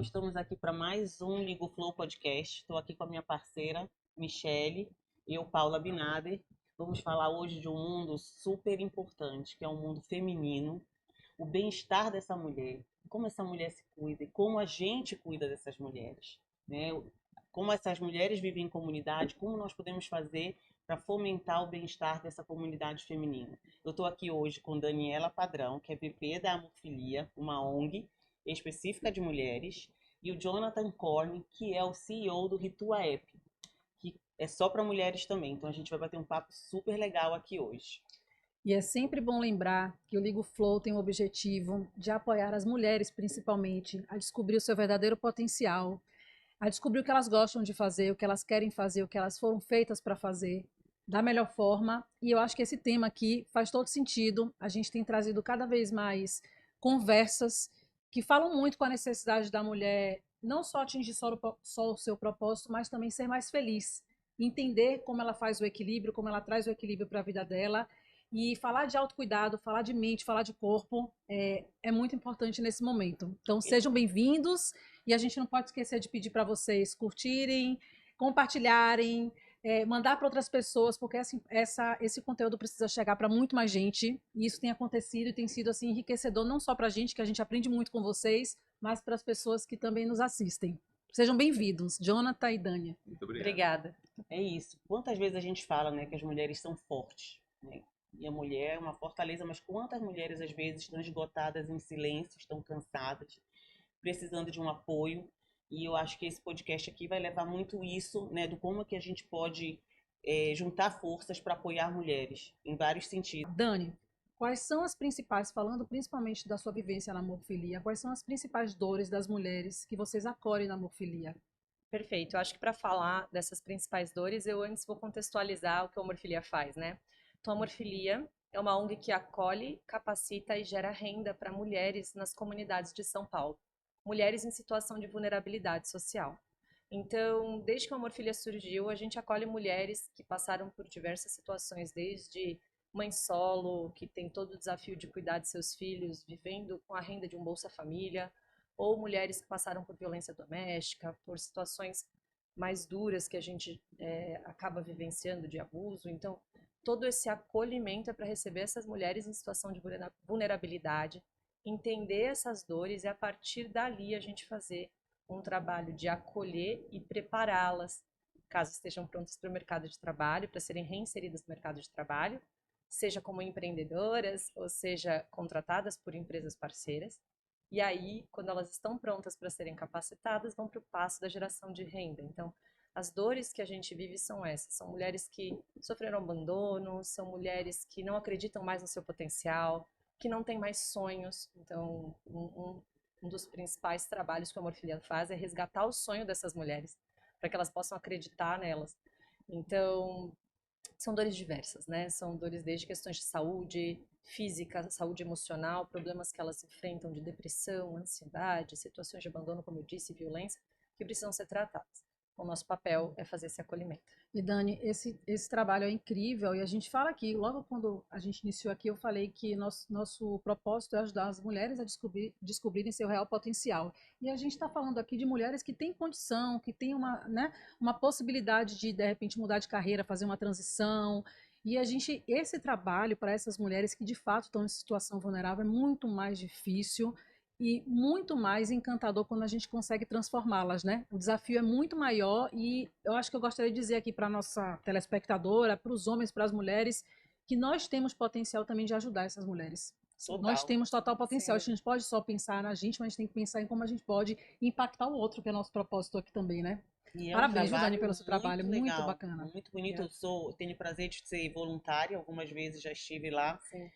Estamos aqui para mais um Ligo Flow Podcast. Estou aqui com a minha parceira, Michele, e eu, Paula Binader. Vamos falar hoje de um mundo super importante, que é o mundo feminino, o bem-estar dessa mulher, como essa mulher se cuida e como a gente cuida dessas mulheres, né? Como essas mulheres vivem em comunidade, como nós podemos fazer para fomentar o bem-estar dessa comunidade feminina. Eu estou aqui hoje com Daniela Padrão, que é VP da Amorfilia, uma ONG específica de mulheres, e o Jonathan Korn, que é o CEO do Ritua App, que é só para mulheres também. Então a gente vai bater um papo super legal aqui hoje. E é sempre bom lembrar que o Ligo Flow tem o objetivo de apoiar as mulheres, principalmente, a descobrir o seu verdadeiro potencial, a descobrir o que elas gostam de fazer, o que elas querem fazer, o que elas foram feitas para fazer da melhor forma. E eu acho que esse tema aqui faz todo sentido. A gente tem trazido cada vez mais conversas que falam muito com a necessidade da mulher não só atingir só o seu propósito, mas também ser mais feliz, entender como ela faz o equilíbrio, como ela traz o equilíbrio para a vida dela. E falar de autocuidado, falar de mente, falar de corpo é muito importante nesse momento. Então, sejam bem-vindos. E a gente não pode esquecer de pedir para vocês curtirem, compartilharem, mandar para outras pessoas, porque esse conteúdo precisa chegar para muito mais gente. E isso tem acontecido e tem sido assim, enriquecedor, não só para a gente, que a gente aprende muito com vocês, mas para as pessoas que também nos assistem. Sejam bem-vindos, Jonathan e Dânia. Muito obrigado. Obrigada. É isso. Quantas vezes a gente fala, né, que as mulheres são fortes, né? E a mulher é uma fortaleza, mas quantas mulheres às vezes estão esgotadas em silêncio, estão cansadas, precisando de um apoio. E eu acho que esse podcast aqui vai levar muito isso, né, do como que a gente pode juntar forças para apoiar mulheres, em vários sentidos. Dani, quais são as principais, falando principalmente da sua vivência na hemoffilia, quais são as principais dores das mulheres que vocês acolhem na hemoffilia? Perfeito. Eu acho que para falar dessas principais dores, eu antes vou contextualizar o que a Amorfilia faz, né? Então, a Amorfilia é uma ONG que acolhe, capacita e gera renda para mulheres nas comunidades de São Paulo. Mulheres em situação de vulnerabilidade social. Então, desde que a Amorfilia surgiu, a gente acolhe mulheres que passaram por diversas situações, desde mãe solo, que tem todo o desafio de cuidar de seus filhos, vivendo com a renda de um Bolsa Família, ou mulheres que passaram por violência doméstica, por situações mais duras que a gente acaba vivenciando de abuso. Então, todo esse acolhimento é para receber essas mulheres em situação de vulnerabilidade, entender essas dores e, a partir dali, a gente fazer um trabalho de acolher e prepará-las, caso estejam prontas para o mercado de trabalho, para serem reinseridas no mercado de trabalho, seja como empreendedoras, ou seja, contratadas por empresas parceiras. E aí, quando elas estão prontas para serem capacitadas, vão para o passo da geração de renda. Então, as dores que a gente vive são essas. São mulheres que sofreram abandono, são mulheres que não acreditam mais no seu potencial, que não têm mais sonhos. Então, um dos principais trabalhos que a Amorfilia faz é resgatar o sonho dessas mulheres, para que elas possam acreditar nelas. Então, são dores diversas, né? São dores desde questões de saúde física, saúde emocional, problemas que elas enfrentam de depressão, ansiedade, situações de abandono, como eu disse, violência, que precisam ser tratadas. O nosso papel é fazer esse acolhimento. E Dani, esse trabalho é incrível e a gente fala aqui, logo quando a gente iniciou aqui, eu falei que nosso propósito é ajudar as mulheres a descobrirem seu real potencial. E a gente está falando aqui de mulheres que têm condição, que têm uma possibilidade de repente, mudar de carreira, fazer uma transição. E esse trabalho para essas mulheres que de fato estão em situação vulnerável é muito mais difícil e muito mais encantador quando a gente consegue transformá-las, né? O desafio é muito maior e eu acho que eu gostaria de dizer aqui para a nossa telespectadora, para os homens, para as mulheres, que nós temos potencial também de ajudar essas mulheres. Total. Nós temos total potencial. Sim. A gente pode só pensar na gente, mas a gente tem que pensar em como a gente pode impactar o outro, que é nosso propósito aqui também, né? E é Parabéns, um Dani, pelo seu trabalho, muito muito legal, bacana. muito bonito. Eu tenho o prazer de ser voluntária, algumas vezes já estive lá, Sim.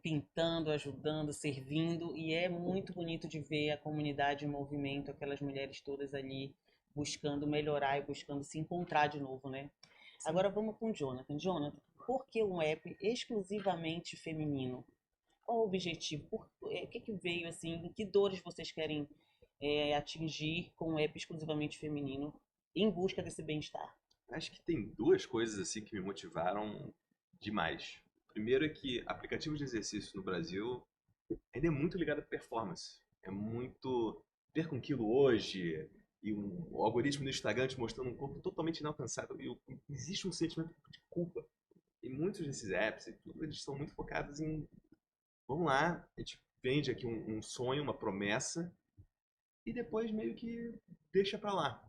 pintando, ajudando, servindo, e é muito bonito de ver a comunidade em movimento, aquelas mulheres todas ali buscando melhorar e buscando se encontrar de novo, né? Sim. Agora vamos com o Jonathan. Jonathan, por que um app exclusivamente feminino? Qual o objetivo? O que veio assim? Que dores vocês querem atingir com um app exclusivamente feminino em busca desse bem-estar? Acho que tem duas coisas assim que me motivaram demais. Primeiro é que aplicativo de exercício no Brasil ainda é muito ligado à performance. É muito perca 1 quilo hoje, e o algoritmo do Instagram te mostrando um corpo totalmente inalcançável, existe um sentimento de culpa. E muitos desses apps, e tudo, eles são muito focados em, vamos lá, a gente vende aqui um sonho, uma promessa, e depois meio que deixa pra lá.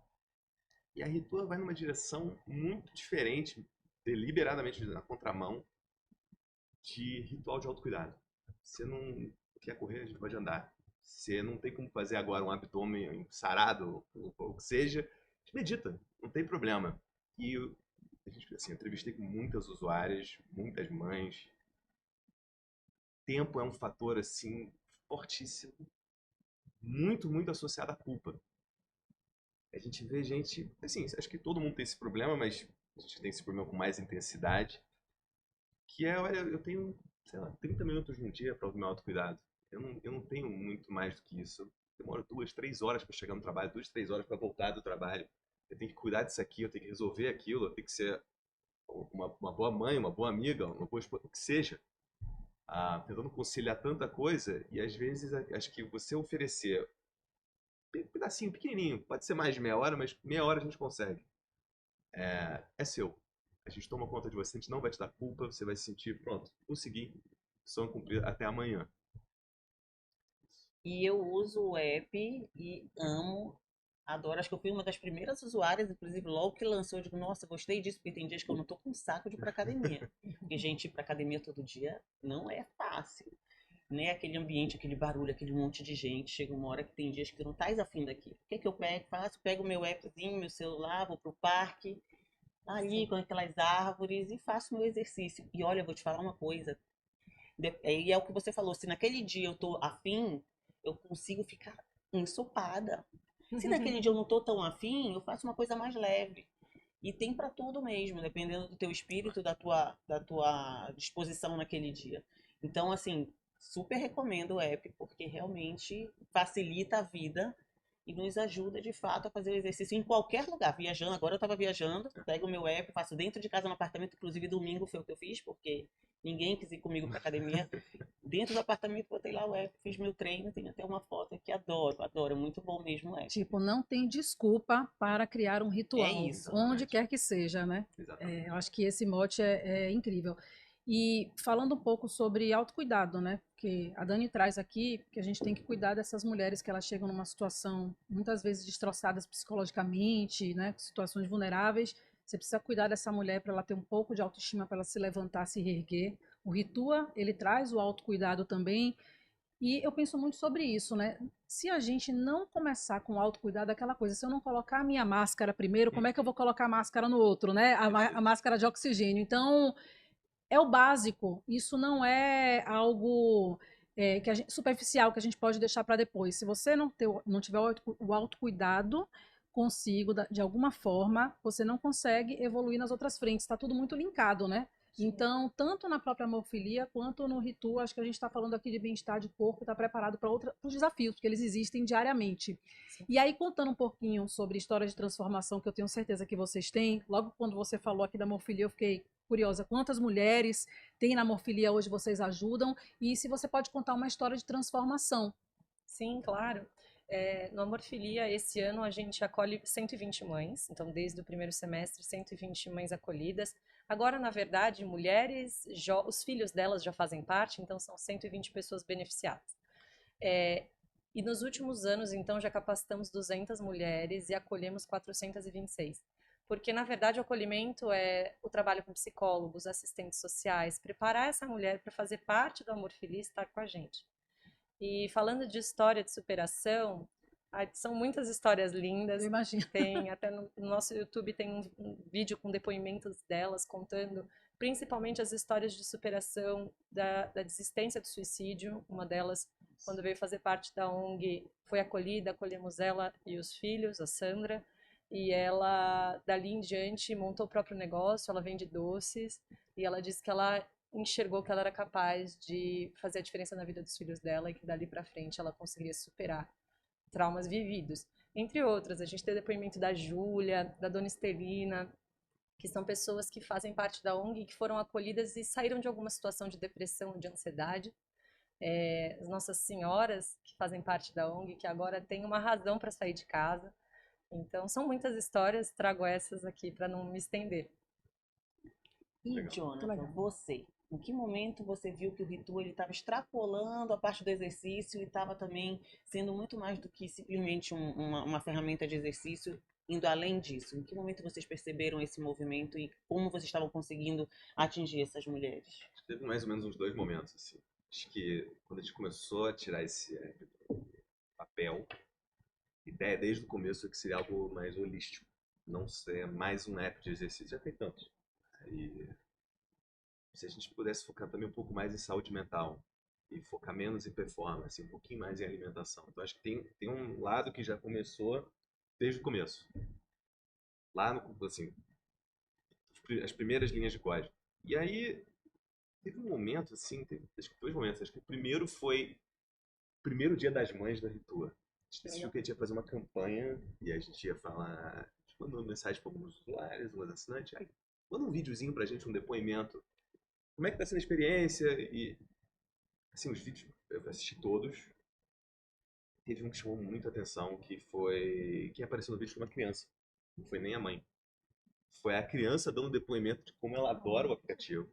E a Ritua vai numa direção muito diferente, deliberadamente na contramão, de ritual de autocuidado. Você não quer correr, a gente pode andar. Você não tem como fazer agora um abdômen sarado, ou o que seja, medita, não tem problema. E a gente, assim, entrevistei com muitas usuárias, muitas mães. Tempo é um fator, assim, fortíssimo, muito, muito associado à culpa. A gente vê gente, assim, acho que todo mundo tem esse problema, mas a gente tem esse problema com mais intensidade, que é, olha, eu tenho, sei lá, 30 minutos no dia para o meu autocuidado. Eu não tenho muito mais do que isso. Eu demoro 2, 3 horas para chegar no trabalho, 2, 3 horas para voltar do trabalho. Eu tenho que cuidar disso aqui, eu tenho que resolver aquilo, eu tenho que ser uma boa mãe, uma boa amiga, uma boa esposa, o que seja. Tentando conciliar tanta coisa, e às vezes acho que você oferecer um pedacinho pequenininho, pode ser mais de meia hora, mas meia hora a gente consegue. É seu. A gente toma conta de você, a gente não vai te dar culpa, você vai se sentir, pronto, consegui, missão cumprida, até amanhã. E eu uso o app e amo, adoro. Acho que eu fui uma das primeiras usuárias, inclusive logo que lançou, eu digo, nossa, gostei disso, porque tem dias que eu não tô com saco de ir pra academia. Porque, gente, ir pra academia todo dia não é fácil. Né? Aquele ambiente, aquele barulho, aquele monte de gente. Chega uma hora que tem dias que tu não estás afim daqui. O que é que eu pego? Faço, pego meu appzinho, meu celular, vou pro parque, ali com aquelas árvores e faço meu exercício. E olha, eu vou te falar uma coisa. E é o que você falou, se naquele dia eu tô afim, eu consigo ficar ensopada. Se naquele dia eu não tô tão afim, eu faço uma coisa mais leve. E tem para tudo mesmo, dependendo do teu espírito, da tua disposição naquele dia. Então, assim, super recomendo o app, porque realmente facilita a vida e nos ajuda, de fato, a fazer o exercício em qualquer lugar. Viajando, agora eu estava viajando, pego o meu app, faço dentro de casa no apartamento, inclusive domingo foi o que eu fiz, porque ninguém quis ir comigo para academia. Dentro do apartamento, botei lá o app, fiz meu treino, tem até uma foto que adoro, adoro, é muito bom mesmo o app. Tipo, não tem desculpa para criar um É ritual, isso. onde quer que seja, né? Exatamente. Eu acho que esse mote é incrível. E falando um pouco sobre autocuidado, né? Porque a Dani traz aqui que a gente tem que cuidar dessas mulheres que elas chegam numa situação muitas vezes destroçadas psicologicamente, né? Situações vulneráveis. Você precisa cuidar dessa mulher para ela ter um pouco de autoestima, para ela se levantar, se reerguer. O Ritua, ele traz o autocuidado também. E eu penso muito sobre isso, né? Se a gente não começar com o autocuidado, aquela coisa, se eu não colocar a minha máscara primeiro, como é que eu vou colocar a máscara no outro, né? A máscara de oxigênio. Então, é o básico. Isso não é algo superficial que a gente pode deixar para depois. Se você não tiver o autocuidado consigo, de alguma forma, você não consegue evoluir nas outras frentes. Está tudo muito linkado, né? Então, tanto na própria hemofilia quanto no Ritu, acho que a gente está falando aqui de bem-estar de corpo, está preparado para os desafios, porque eles existem diariamente. Sim. E aí, contando um pouquinho sobre história de transformação, que eu tenho certeza que vocês têm, logo quando você falou aqui da hemofilia, eu fiquei curiosa. Quantas mulheres tem na hemofilia hoje vocês ajudam? E se você pode contar uma história de transformação. Sim, claro. No Amorfilia, esse ano a gente acolhe 120 mães, então desde o primeiro semestre, 120 mães acolhidas. Agora, na verdade, mulheres, os filhos delas já fazem parte, então são 120 pessoas beneficiadas. E nos últimos anos, então, já capacitamos 200 mulheres e acolhemos 426. Porque, na verdade, o acolhimento é o trabalho com psicólogos, assistentes sociais, preparar essa mulher para fazer parte do Amorfilia e estar com a gente. E falando de história de superação, são muitas histórias lindas. Eu imagino. Tem, até no nosso YouTube tem um vídeo com depoimentos delas contando principalmente as histórias de superação da desistência do suicídio. Uma delas, quando veio fazer parte da ONG, foi acolhida, acolhemos ela e os filhos, a Sandra, e ela, dali em diante, montou o próprio negócio, ela vende doces, e ela disse que ela enxergou que ela era capaz de fazer a diferença na vida dos filhos dela e que dali para frente ela conseguiria superar traumas vividos. Entre outras, a gente tem depoimento da Júlia, da Dona Estelina, que são pessoas que fazem parte da ONG, que foram acolhidas e saíram de alguma situação de depressão, de ansiedade, as nossas senhoras que fazem parte da ONG, que agora têm uma razão para sair de casa. Então, são muitas histórias, trago essas aqui para não me estender. E, Legal. Jonathan, você, em que momento você viu que o Ritu estava extrapolando a parte do exercício e estava também sendo muito mais do que simplesmente uma ferramenta de exercício, indo além disso? Em que momento vocês perceberam esse movimento e como vocês estavam conseguindo atingir essas mulheres? Teve mais ou menos uns 2 momentos, assim. Acho que quando a gente começou a tirar esse papel, a ideia desde o começo é que seria algo mais holístico. Não ser mais um app de exercício, já tem tantos. E se a gente pudesse focar também um pouco mais em saúde mental e focar menos em performance, um pouquinho mais em alimentação. Então acho que tem um lado que já começou desde o começo. Lá no, assim, as primeiras linhas de código. E aí teve um momento, assim, acho que 2 momentos. Acho que o primeiro foi o primeiro dia das mães da Ritua. A gente decidiu que a gente ia fazer uma campanha e a gente ia falar, a gente mandou mensagem para alguns usuários, alguns assinantes, aí, manda um videozinho pra gente, um depoimento. Como é que tá sendo a experiência? E, assim, os vídeos, eu assisti todos. Teve um que chamou muito a atenção, que foi quem apareceu no vídeo foi uma criança. Não foi nem a mãe. Foi a criança dando depoimento de como ela adora o aplicativo.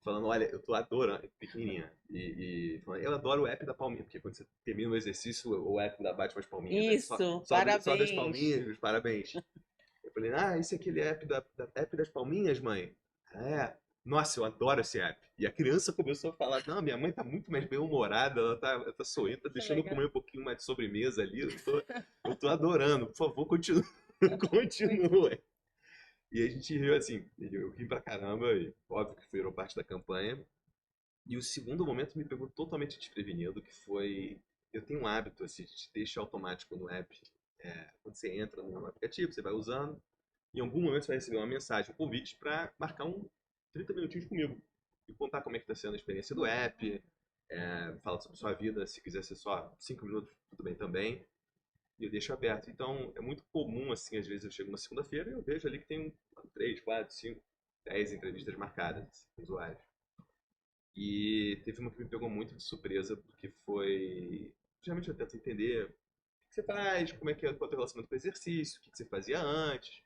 Falando, olha, eu tô adorando, pequenininha. E falando, eu adoro o app da palminha, porque quando você termina o exercício, o app da bate umas palminhas. Aí Isso, sobe as parabéns. palminhas, parabéns. Eu falei, esse é aquele app app das palminhas, mãe? É. Nossa, eu adoro esse app. E a criança começou a falar, não, minha mãe tá muito mais bem-humorada, ela tá sorrindo, tá deixando eu legal. comer um pouquinho mais de sobremesa ali. Eu tô adorando, por favor, continue. Continue. E a gente riu assim, eu ri pra caramba, e óbvio que virou parte da campanha. E o segundo momento me pegou totalmente desprevenido, que foi, eu tenho um hábito assim, de deixar automático no app, quando você entra no aplicativo, você vai usando, em algum momento você vai receber uma mensagem, um convite para marcar 30 minutinhos comigo e contar como é que está sendo a experiência do app, falar sobre sua vida, se quiser ser só 5 minutos, tudo bem também. E eu deixo aberto. Então, é muito comum, assim, às vezes eu chego na segunda-feira e eu vejo ali que tem 3, 4, 5, 10 entrevistas marcadas com usuários. E teve uma que me pegou muito de surpresa, porque foi... Geralmente eu tento entender o que você faz, como é que é o teu relacionamento com o exercício, o que você fazia antes.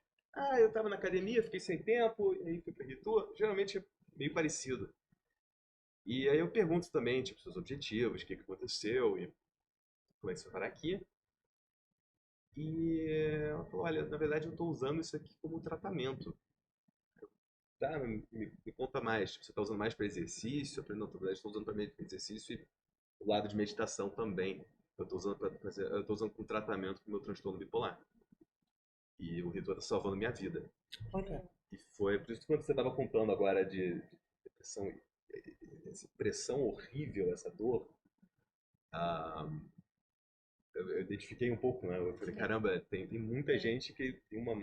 Eu estava na academia, fiquei sem tempo, e aí fui para Ritu. Geralmente é meio parecido. E aí eu pergunto também, tipo, seus objetivos, o que aconteceu e como é que você vai parar aqui. E ela falou, olha, na verdade eu estou usando isso aqui como tratamento. Tá, me conta mais. Tipo, você está usando mais para exercício? Eu falei, não, na verdade estou usando para exercício e o lado de meditação também. Eu estou usando eu tô usando como tratamento para o meu transtorno bipolar. E o ritual está salvando minha vida. Olha, E foi por isso que quando você estava contando agora de depressão, essa pressão horrível, essa dor, ah, eu identifiquei um pouco, né? Eu falei, caramba, tem muita gente que tem uma...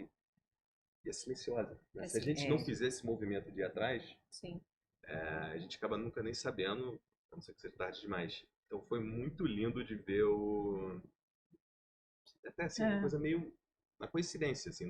E é silenciosa, né? Se a gente não fizer esse movimento de ir atrás, Sim. a gente acaba nunca nem sabendo, a não ser que seja tarde demais. Então foi muito lindo de ver o... Até assim, uma coisa meio... na coincidência, assim,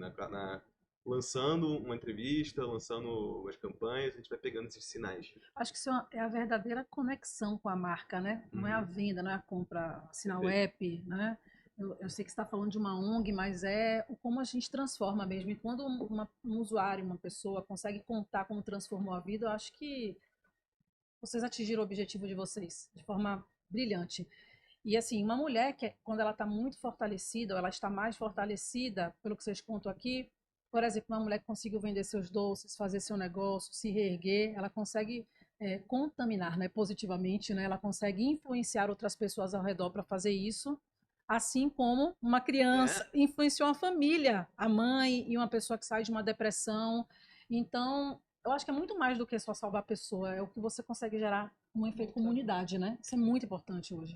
lançando uma entrevista, lançando as campanhas, a gente vai pegando esses sinais. Acho que isso é a verdadeira conexão com a marca, né? Não é a venda, não é a compra, assinar o Perfeito. app, né? Eu sei que você está falando de uma ONG, mas é como a gente transforma mesmo. E quando um usuário, uma pessoa consegue contar como transformou a vida, eu acho que vocês atingiram o objetivo de vocês de forma brilhante. E assim, uma mulher que quando ela está muito fortalecida, ou ela está mais fortalecida, pelo que vocês contam aqui, por exemplo, uma mulher que conseguiu vender seus doces, fazer seu negócio, se reerguer, ela consegue contaminar, né, positivamente, né? Ela consegue influenciar outras pessoas ao redor para fazer isso, assim como uma criança influenciou a família, a mãe e uma pessoa que sai de uma depressão. Então, eu acho que é muito mais do que só salvar a pessoa, é o que você consegue gerar um efeito comunidade, né? Isso é muito importante hoje.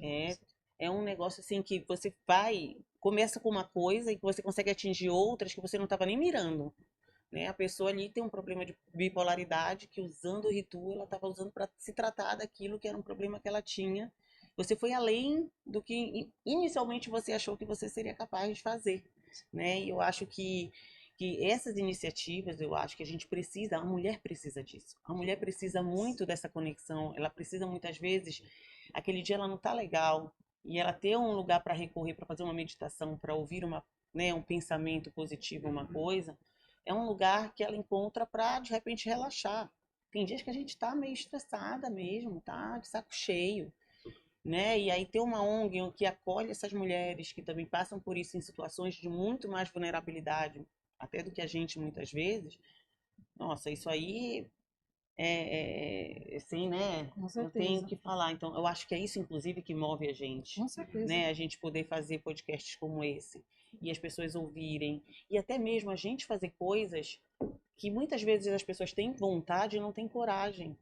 é um negócio assim que você começa com uma coisa e que você consegue atingir outras que você não estava nem mirando. Né? A pessoa ali tem um problema de bipolaridade que usando o Ritu, ela estava usando para se tratar daquilo que era um problema que ela tinha. Você foi além do que inicialmente você achou que você seria capaz de fazer. Né? E eu acho que essas iniciativas, eu acho que a gente precisa, a mulher precisa disso. A mulher precisa muito dessa conexão, ela precisa muitas vezes aquele dia ela não tá legal, e ela ter um lugar para recorrer, para fazer uma meditação, para ouvir um pensamento positivo, uma coisa, é um lugar que ela encontra para, de repente, relaxar. Tem dias que a gente tá meio estressada mesmo, tá de saco cheio, né? E aí ter uma ONG que acolhe essas mulheres que também passam por isso em situações de muito mais vulnerabilidade, até do que a gente muitas vezes, nossa, isso aí assim, né? Com Não certeza. tenho o que falar. Então, eu acho que é isso, inclusive, que move a gente, Com certeza. né? A gente poder fazer podcasts como esse e as pessoas ouvirem e até mesmo a gente fazer coisas que muitas vezes as pessoas têm vontade e não têm coragem.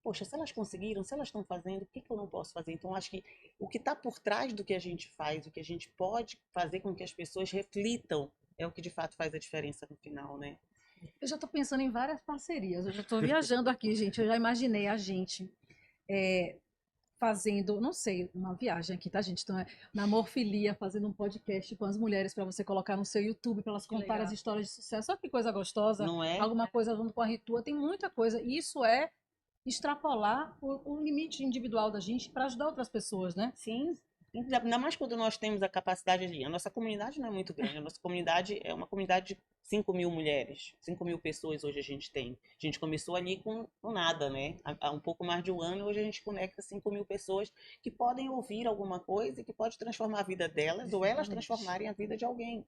Poxa, se elas conseguiram, se elas estão fazendo, por que eu não posso fazer? Então, acho que o que está por trás do que a gente faz, o que a gente pode fazer com que as pessoas reflitam, é o que de fato faz a diferença no final, né? Eu já estou pensando em várias parcerias. Eu já estou viajando aqui, gente. Eu já imaginei a gente fazendo, não sei, uma viagem aqui, tá, gente? Então, na Morfilia, fazendo um podcast com as mulheres para você colocar no seu YouTube, para elas Que contarem as legal. histórias de sucesso. Olha que coisa gostosa. Não é? Alguma coisa junto com a Ritua. Tem muita coisa. E isso é extrapolar o limite individual da gente para ajudar outras pessoas, né? Sim, ainda mais quando nós temos a capacidade de. A nossa comunidade não é muito grande, a nossa comunidade é uma comunidade de 5.000 mulheres, 5.000 pessoas hoje a gente tem. A gente começou ali com nada, né? Há um pouco mais de um ano, hoje a gente conecta 5.000 pessoas que podem ouvir alguma coisa e que pode transformar a vida delas ou elas Exatamente. transformarem a vida de alguém.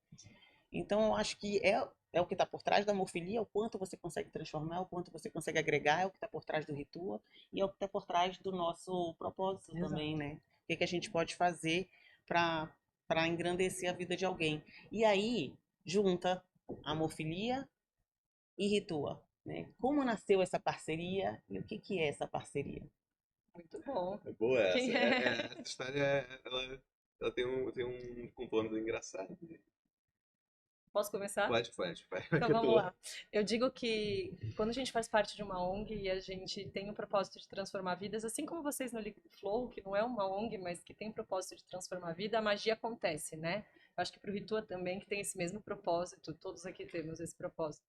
Então, eu acho que é o que está por trás da Morfilia, o quanto você consegue transformar, o quanto você consegue agregar, é o que está por trás do Ritua e é o que está por trás do nosso propósito Exato. também, né? O que a gente pode fazer para engrandecer a vida de alguém. E aí, junta a Morfilia e Ritua, né? Como nasceu essa parceria e o que é essa parceria? Muito bom. É boa essa. Quem Essa história, ela tem um contorno engraçado. Posso começar? Pode. Então vamos lá. Eu digo que quando a gente faz parte de uma ONG e a gente tem o propósito de transformar vidas, assim como vocês no Liquid Flow, que não é uma ONG, mas que tem o propósito de transformar a vida, a magia acontece, né? Eu acho que para o Ritua também, que tem esse mesmo propósito, todos aqui temos esse propósito.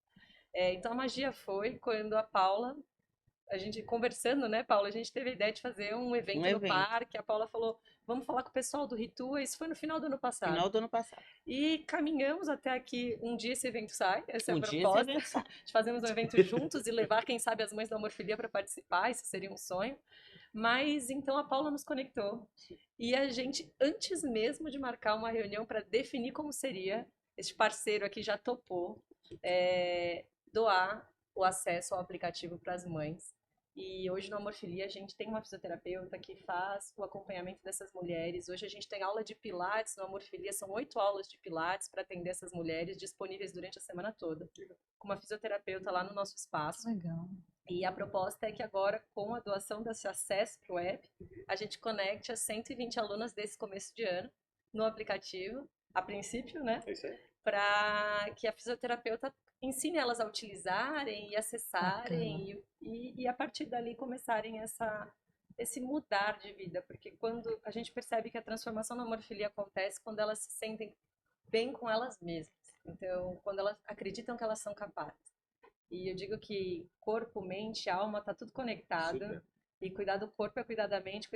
Então a magia foi quando a Paula, a gente conversando, né, Paula? A gente teve a ideia de fazer um evento no parque. A Paula falou: vamos falar com o pessoal do Ritua. Isso foi no final do ano passado. Final do ano passado. E caminhamos até aqui. Um dia esse evento sai. Essa é a Dia esse proposta. evento sai. De fazermos um evento juntos e levar, quem sabe, as mães da Morfilia para participar. Isso seria um sonho. Mas então a Paula nos conectou. E a gente, antes mesmo de marcar uma reunião para definir como seria, este parceiro aqui já topou doar o acesso ao aplicativo para as mães. E hoje no Amorfilia a gente tem uma fisioterapeuta que faz o acompanhamento dessas mulheres. Hoje a gente tem aula de pilates no Amorfilia, são 8 aulas de pilates para atender essas mulheres, disponíveis durante a semana toda, com uma fisioterapeuta lá no nosso espaço. Legal. E a proposta é que agora, com a doação desse acesso para o app, a gente conecte as 120 alunas desse começo de ano no aplicativo, a princípio, né? É isso aí. Para que a fisioterapeuta ensine elas a utilizarem e acessarem e a partir dali começarem esse mudar de vida, porque quando a gente percebe que a transformação na Amorfilia acontece quando elas se sentem bem com elas mesmas, então quando elas acreditam que elas são capazes. E eu digo que corpo, mente, alma, tá tudo conectado. Super. E cuidar do corpo é cuidar da mente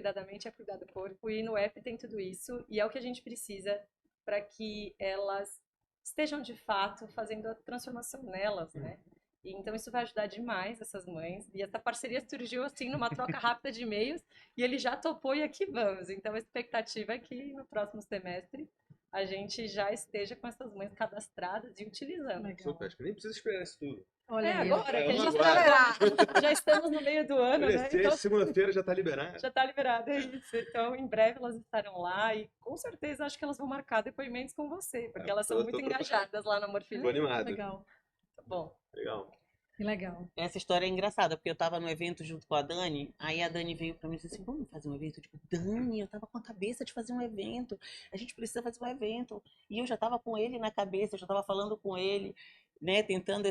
é cuidar do corpo. E no app tem tudo isso. E é o que a gente precisa para que elas estejam de fato fazendo a transformação nelas, né? E então isso vai ajudar demais essas mães. E essa parceria surgiu assim numa troca rápida de e-mails e ele já topou e aqui vamos. Então a expectativa é que no próximo semestre a gente já esteja com essas mães cadastradas e utilizando. Legal. Super, acho que nem precisa esperar isso tudo. Olha aí, agora que a gente agora. já estamos no meio do ano, né? Então, Segunda-feira já tá liberado. já está liberado, é isso. Então, em breve elas estarão lá e com certeza acho que elas vão marcar depoimentos com você, porque elas são muito engajadas lá no Tô Amorfilia. animado. Legal. Tá bom. Legal. Que legal. Essa história é engraçada, porque eu tava no evento junto com a Dani, aí a Dani veio pra mim e disse assim, vamos fazer um evento? Eu digo, Dani, eu tava com a cabeça de fazer um evento, a gente precisa fazer um evento. E eu já tava com ele na cabeça, eu já tava falando com ele, né, tentando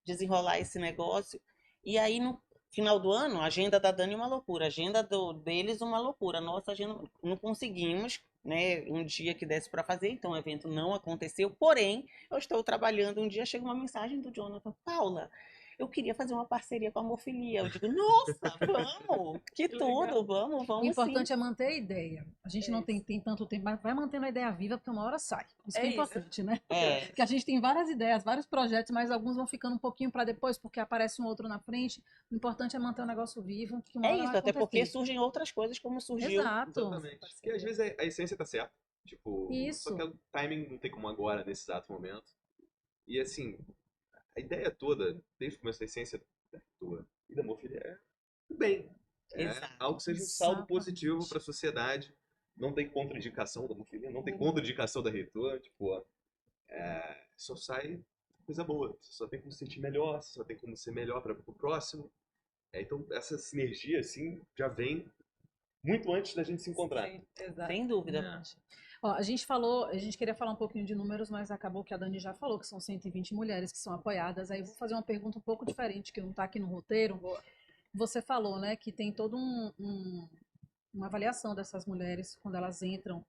desenrolar esse negócio. E aí, no final do ano, a agenda da Dani é uma loucura, a agenda deles uma loucura, a nossa agenda não conseguimos, né, um dia que desse para fazer, então o evento não aconteceu, porém, eu estou trabalhando, um dia chega uma mensagem do Jonathan, Paula, eu queria fazer uma parceria com a Hemofilia. Eu digo, nossa, vamos, que tudo, vamos O sim. importante é manter a ideia. A gente É não isso. tem tanto tempo, mas vai mantendo a ideia viva, porque uma hora sai. Isso que É é isso. importante, né? É, Porque a gente tem várias ideias, vários projetos, mas alguns vão ficando um pouquinho para depois, porque aparece um outro na frente. O importante é manter o negócio vivo, que uma é hora vai isso, até porque acontecer. surgem outras coisas, como surgiu. Exato. Exatamente. Porque às vezes a essência tá certa. Tipo, só Isso. que o timing não tem como agora, nesse exato momento. E assim, a ideia toda, desde o começo da essência da tua e da Hemofilia é o bem. É Exato. algo que seja um saldo Exatamente. positivo para a sociedade. Não tem contraindicação da Hemofilia, não tem contraindicação da Reitor. Tipo, só sai coisa boa. Você só tem como se sentir melhor, você só tem como ser melhor para o próximo. Então, essa sinergia, assim, já vem muito antes da gente se encontrar. Sim, exato. Sem dúvida, É. Paty. Ó, a gente queria falar um pouquinho de números, mas acabou que a Dani já falou que são 120 mulheres que são apoiadas. Aí eu vou fazer uma pergunta um pouco diferente, que não está aqui no roteiro. Boa. Você falou, né, que tem todo uma avaliação dessas mulheres quando elas entram.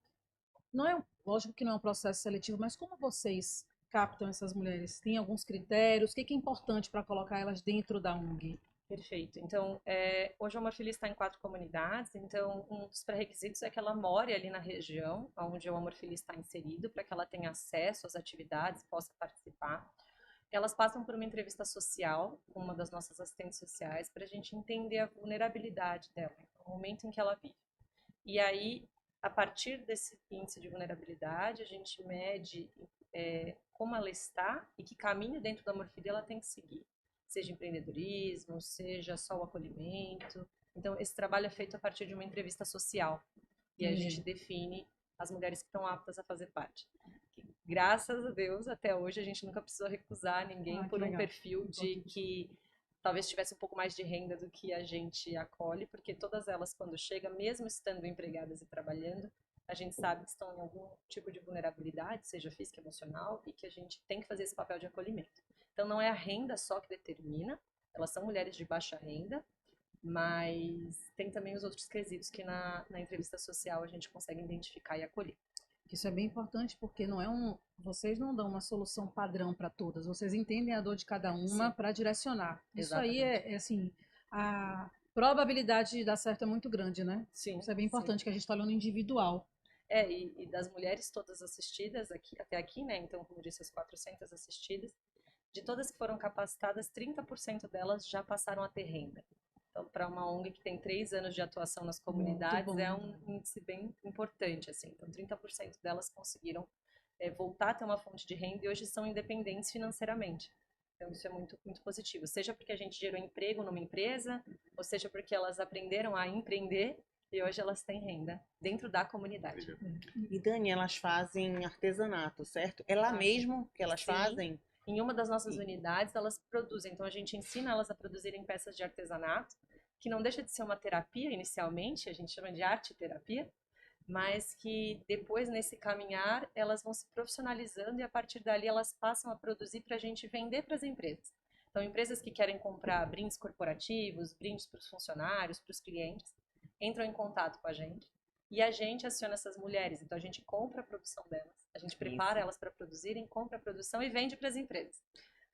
Não é, lógico que não é um processo seletivo, mas como vocês captam essas mulheres? Tem alguns critérios? O que é importante para colocar elas dentro da ONG? Perfeito. Então, hoje a Hemofilia está em 4 comunidades, então um dos pré-requisitos é que ela more ali na região onde a Hemofilia está inserido, para que ela tenha acesso às atividades, possa participar. Elas passam por uma entrevista social com uma das nossas assistentes sociais para a gente entender a vulnerabilidade dela, o momento em que ela vive. E aí, a partir desse índice de vulnerabilidade, a gente mede como ela está e que caminho dentro da Hemofilia ela tem que seguir. Seja empreendedorismo, seja só o acolhimento. Então, esse trabalho é feito a partir de uma entrevista social. E a gente define as mulheres que estão aptas a fazer parte. Graças a Deus, até hoje, a gente nunca precisou recusar ninguém por um perfil de que talvez tivesse um pouco mais de renda do que a gente acolhe, porque todas elas, quando chegam, mesmo estando empregadas e trabalhando, a gente sabe que estão em algum tipo de vulnerabilidade, seja física, emocional, e que a gente tem que fazer esse papel de acolhimento. Então, não é a renda só que determina, elas são mulheres de baixa renda, mas tem também os outros quesitos que na entrevista social a gente consegue identificar e acolher. Isso é bem importante porque não é vocês não dão uma solução padrão para todas, vocês entendem a dor de cada uma para direcionar. Isso aí é assim, a probabilidade de dar certo é muito grande, né? Sim. Isso é bem importante, que a gente está olhando individual. E das mulheres todas assistidas até aqui, né? Então, como disse, as 400 assistidas, de todas que foram capacitadas, 30% delas já passaram a ter renda. Então, para uma ONG que tem 3 anos de atuação nas comunidades, é um índice bem importante, assim. Então, 30% delas conseguiram voltar a ter uma fonte de renda e hoje são independentes financeiramente. Então, isso é muito, muito positivo. Seja porque a gente gerou emprego numa empresa, ou seja porque elas aprenderam a empreender e hoje elas têm renda dentro da comunidade. E Dani, elas fazem artesanato, certo? É lá mesmo que elas fazem? Em uma das nossas unidades, elas produzem. Então, a gente ensina elas a produzirem peças de artesanato, que não deixa de ser uma terapia inicialmente, a gente chama de arte-terapia, mas que depois, nesse caminhar, elas vão se profissionalizando e a partir dali elas passam a produzir para a gente vender para as empresas. Então, empresas que querem comprar brindes corporativos, brindes para os funcionários, para os clientes, entram em contato com a gente e a gente aciona essas mulheres. Então, a gente compra a produção delas, a gente prepara elas para produzirem, compra a produção e vende para as empresas.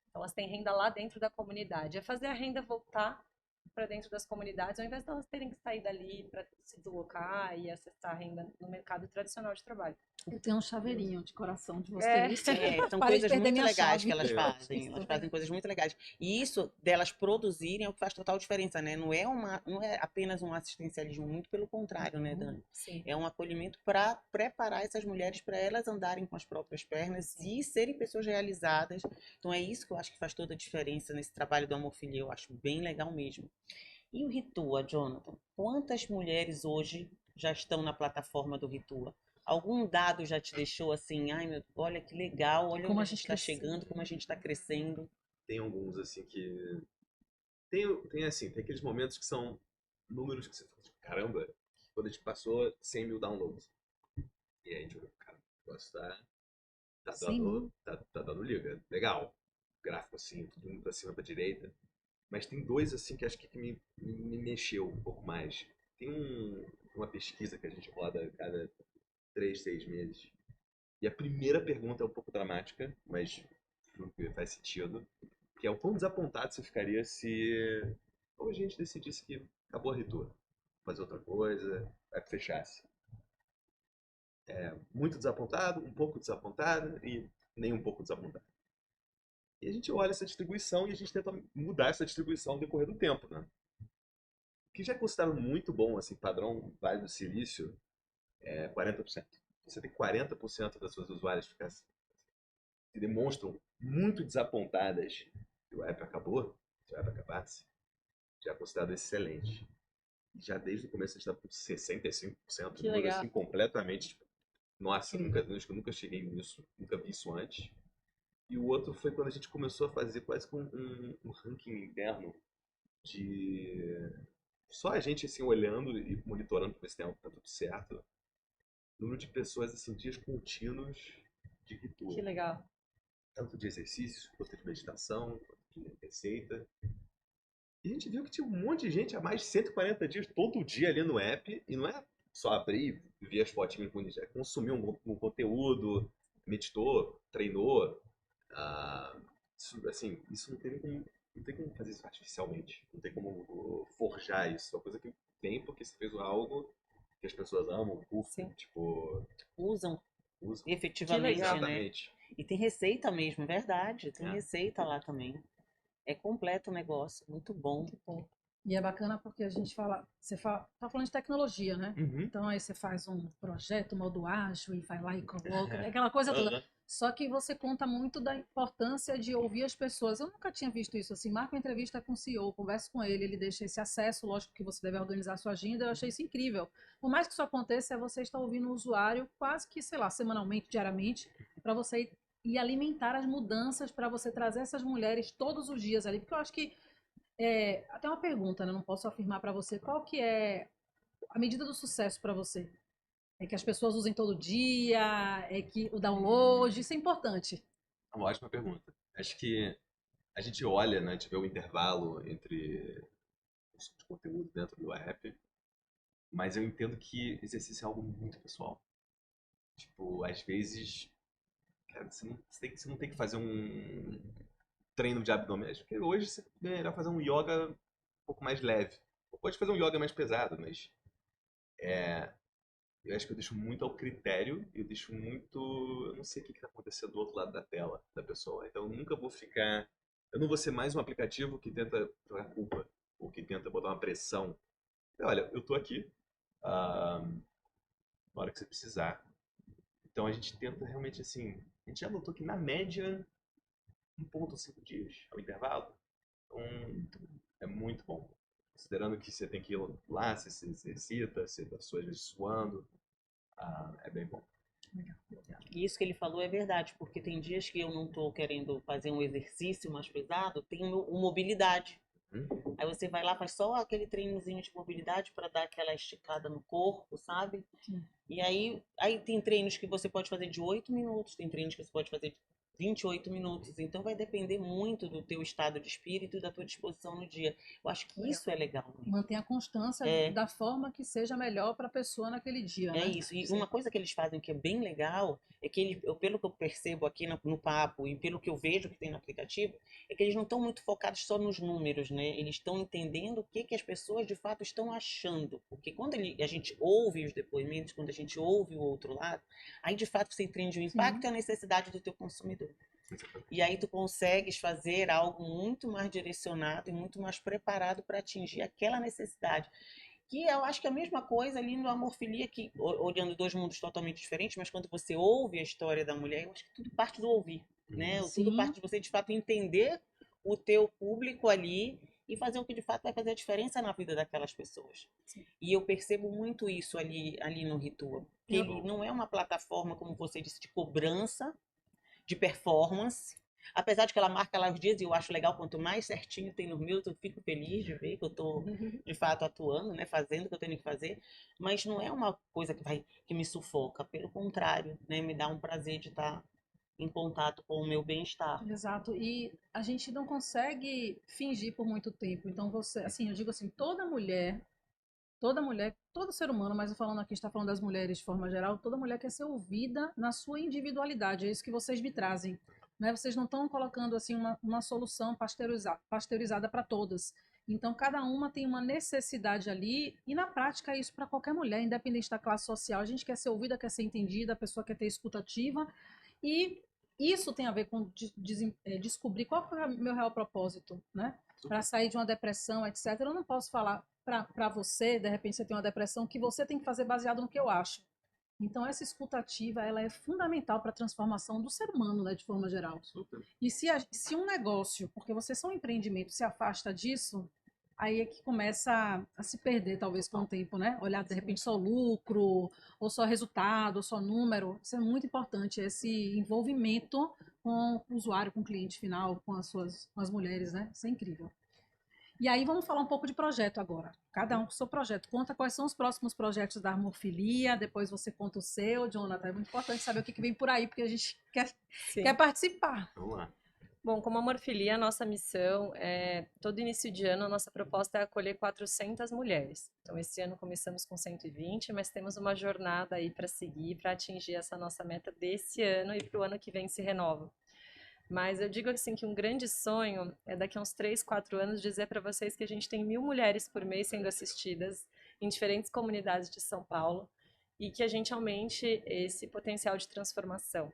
Então, elas têm renda lá dentro da comunidade. É fazer a renda voltar para dentro das comunidades, ao invés de elas terem que sair dali para se deslocar e acessar a renda no mercado tradicional de trabalho. Eu tenho um chaveirinho de coração de vocês. São coisas muito legais que elas fazem. Elas fazem coisas muito legais. E isso delas produzirem é o que faz total diferença, né? Não é apenas um assistencialismo, muito pelo contrário, né, Dani? Sim. É um acolhimento para preparar essas mulheres para elas andarem com as próprias pernas e serem pessoas realizadas. Então é isso que eu acho que faz toda a diferença nesse trabalho do Hemofilia. Eu acho bem legal mesmo. E o Ritua, Jonathan? Quantas mulheres hoje já estão na plataforma do Ritua? Algum dado já te deixou assim, ai olha que legal, olha como a gente está chegando, como a gente está crescendo? Tem alguns assim que tem aqueles momentos que são números que você fala, caramba, quando a gente passou 100 mil downloads. E aí a gente olhou, cara, o negócio tá dando liga, legal. Gráfico assim, tudo indo pra cima, pra direita. Mas tem dois assim que acho que me mexeu um pouco mais. Tem uma pesquisa que a gente roda a cada 3, 6 meses. E a primeira pergunta é um pouco dramática, mas faz sentido. que é o quão desapontado você ficaria se hoje a gente decidisse que acabou a Ritu, fazer outra coisa, vai que fechasse. Muito desapontado, um pouco desapontado e nem um pouco desapontado. E a gente olha essa distribuição e a gente tenta mudar essa distribuição no decorrer do tempo, né? O que já é considerado muito bom, assim, padrão Vale do Silício, é 40%. Você tem 40% das suas usuárias que demonstram muito desapontadas que o app acabou, se o app acabasse, já é considerado excelente. Já desde o começo a gente está com 65%, Que número legal. assim completamente, tipo, nossa, acho que eu nunca cheguei nisso, nunca vi isso antes. E o outro foi quando a gente começou a fazer quase que um ranking interno de só a gente assim olhando e monitorando para ver se tá tudo certo. Número de pessoas assim, dias contínuos de Que ritual. legal. Tanto de exercício, quanto de meditação, quanto de receita. E a gente viu que tinha um monte de gente há mais de 140 dias todo dia ali no app. E não é só abrir, ver as fotinhas bonitas, é consumir um conteúdo, meditou, treinou. Isso não tem como fazer isso artificialmente. Não tem como forjar isso. É uma coisa que tem porque você fez algo que as pessoas amam, curtem, Sim. tipo, Usam usam. efetivamente, né? Exatamente. E tem receita mesmo, verdade. Tem É. receita lá também. É completo o negócio, muito bom. E é bacana porque a gente fala, tá falando de tecnologia, né? Uhum. Então aí você faz um projeto, modo ágil, e vai lá e coloca, aquela coisa toda. Uhum. Só que você conta muito da importância de ouvir as pessoas. Eu nunca tinha visto isso assim. Marca uma entrevista com o CEO, conversa com ele deixa esse acesso, lógico que você deve organizar a sua agenda. Eu achei isso incrível. Por mais que isso aconteça, é você estar ouvindo o usuário quase que, sei lá, semanalmente, diariamente, para você ir alimentar as mudanças, para você trazer essas mulheres todos os dias ali. Porque eu acho que até uma pergunta, né? Não posso afirmar para você qual que é a medida do sucesso para você. É que as pessoas usem todo dia, é que o download, isso é importante. É uma ótima pergunta. Acho que a gente olha, né, a gente vê o intervalo entre os de conteúdo dentro do app, mas eu entendo que exercício é algo muito pessoal. Tipo, às vezes, cara, você não tem que fazer um treino de abdômen. Porque hoje é melhor fazer um yoga um pouco mais leve. Ou pode fazer um yoga mais pesado, mas eu acho que eu deixo muito ao critério, eu deixo muito. Eu não sei o que está acontecendo do outro lado da tela da pessoa. Então eu nunca vou ficar. Eu não vou ser mais um aplicativo que tenta jogar culpa, ou que tenta botar uma pressão. Olha, eu tô aqui, na hora que você precisar. Então a gente tenta realmente assim. A gente já notou que na média 1,5 dias é o intervalo. Então é muito bom. Considerando que você tem que ir lá, você se exercita, você tá suas vezes suando, é bem bom. E isso que ele falou é verdade, porque tem dias que eu não estou querendo fazer um exercício mais pesado, tem o mobilidade. Aí você vai lá, faz só aquele treinozinho de mobilidade para dar aquela esticada no corpo, sabe? Sim. E aí tem treinos que você pode fazer de 8 minutos, tem treinos que você pode fazer de 28 minutos. Então vai depender muito do teu estado de espírito e da tua disposição no dia. Eu acho que isso é legal. Né? Manter a constância da forma que seja melhor para a pessoa naquele dia, né? É isso. E uma coisa que eles fazem que é bem legal é que pelo que eu percebo aqui no papo e pelo que eu vejo que tem no aplicativo, é que eles não estão muito focados só nos números, né? Eles estão entendendo o que as pessoas de fato estão achando. Porque quando a gente ouve os depoimentos, quando a gente ouve o outro lado, aí de fato você entende o impacto e a necessidade do teu consumidor. E aí tu consegues fazer algo muito mais direcionado e muito mais preparado para atingir aquela necessidade. Que eu acho que é a mesma coisa ali no Amorfilia, que olhando dois mundos totalmente diferentes, mas quando você ouve a história da mulher, eu acho que tudo parte do ouvir, né? Sim. Tudo parte de você de fato entender o teu público ali e fazer o que de fato vai fazer a diferença na vida daquelas pessoas. Sim. E eu percebo muito isso ali no Ritual. Que ele não é uma plataforma, como você disse, de cobrança, de performance. Apesar de que ela marca lá os dias, e eu acho legal, quanto mais certinho tem nos meus, eu fico feliz de ver que eu estou, de fato, atuando, né, fazendo o que eu tenho que fazer, mas não é uma coisa que me sufoca, pelo contrário, né, me dá um prazer de estar em contato com o meu bem-estar. Exato, e a gente não consegue fingir por muito tempo, então você, assim, eu digo assim, toda mulher, todo ser humano, mas eu falando aqui, está falando das mulheres de forma geral, toda mulher quer ser ouvida na sua individualidade, é isso que vocês me trazem, né? Vocês não estão colocando assim uma solução pasteurizada para todas. Então, cada uma tem uma necessidade ali, e na prática é isso para qualquer mulher, independente da classe social. A gente quer ser ouvida, quer ser entendida, a pessoa quer ter escutativa, e isso tem a ver com descobrir qual é o meu real propósito, né? Para sair de uma depressão, etc. Eu não posso falar para você, de repente você tem uma depressão, que você tem que fazer baseado no que eu acho. Então, essa escutativa, ela é fundamental para a transformação do ser humano, né, de forma geral. Super. E se um negócio, porque vocês são um empreendimento, se afasta disso, aí é que começa a se perder, talvez, com o tempo, né? Olhar, de repente, só lucro, ou só resultado, ou só número. Isso é muito importante, esse envolvimento com o usuário, com o cliente final, com as mulheres, né? Isso é incrível. E aí vamos falar um pouco de projeto agora. Cada um com o seu projeto. Conta quais são os próximos projetos da Amorfilia, depois você conta o seu, Jonathan. É muito importante saber o que vem por aí, porque a gente quer participar. Vamos lá. Bom, como Amorfilia, a nossa missão é, todo início de ano, a nossa proposta é acolher 400 mulheres. Então, esse ano começamos com 120, mas temos uma jornada aí para seguir, para atingir essa nossa meta desse ano e para o ano que vem se renova. Mas eu digo assim que um grande sonho é daqui a uns 3, 4 anos dizer para vocês que a gente tem 1.000 mulheres por mês sendo assistidas em diferentes comunidades de São Paulo e que a gente aumente esse potencial de transformação.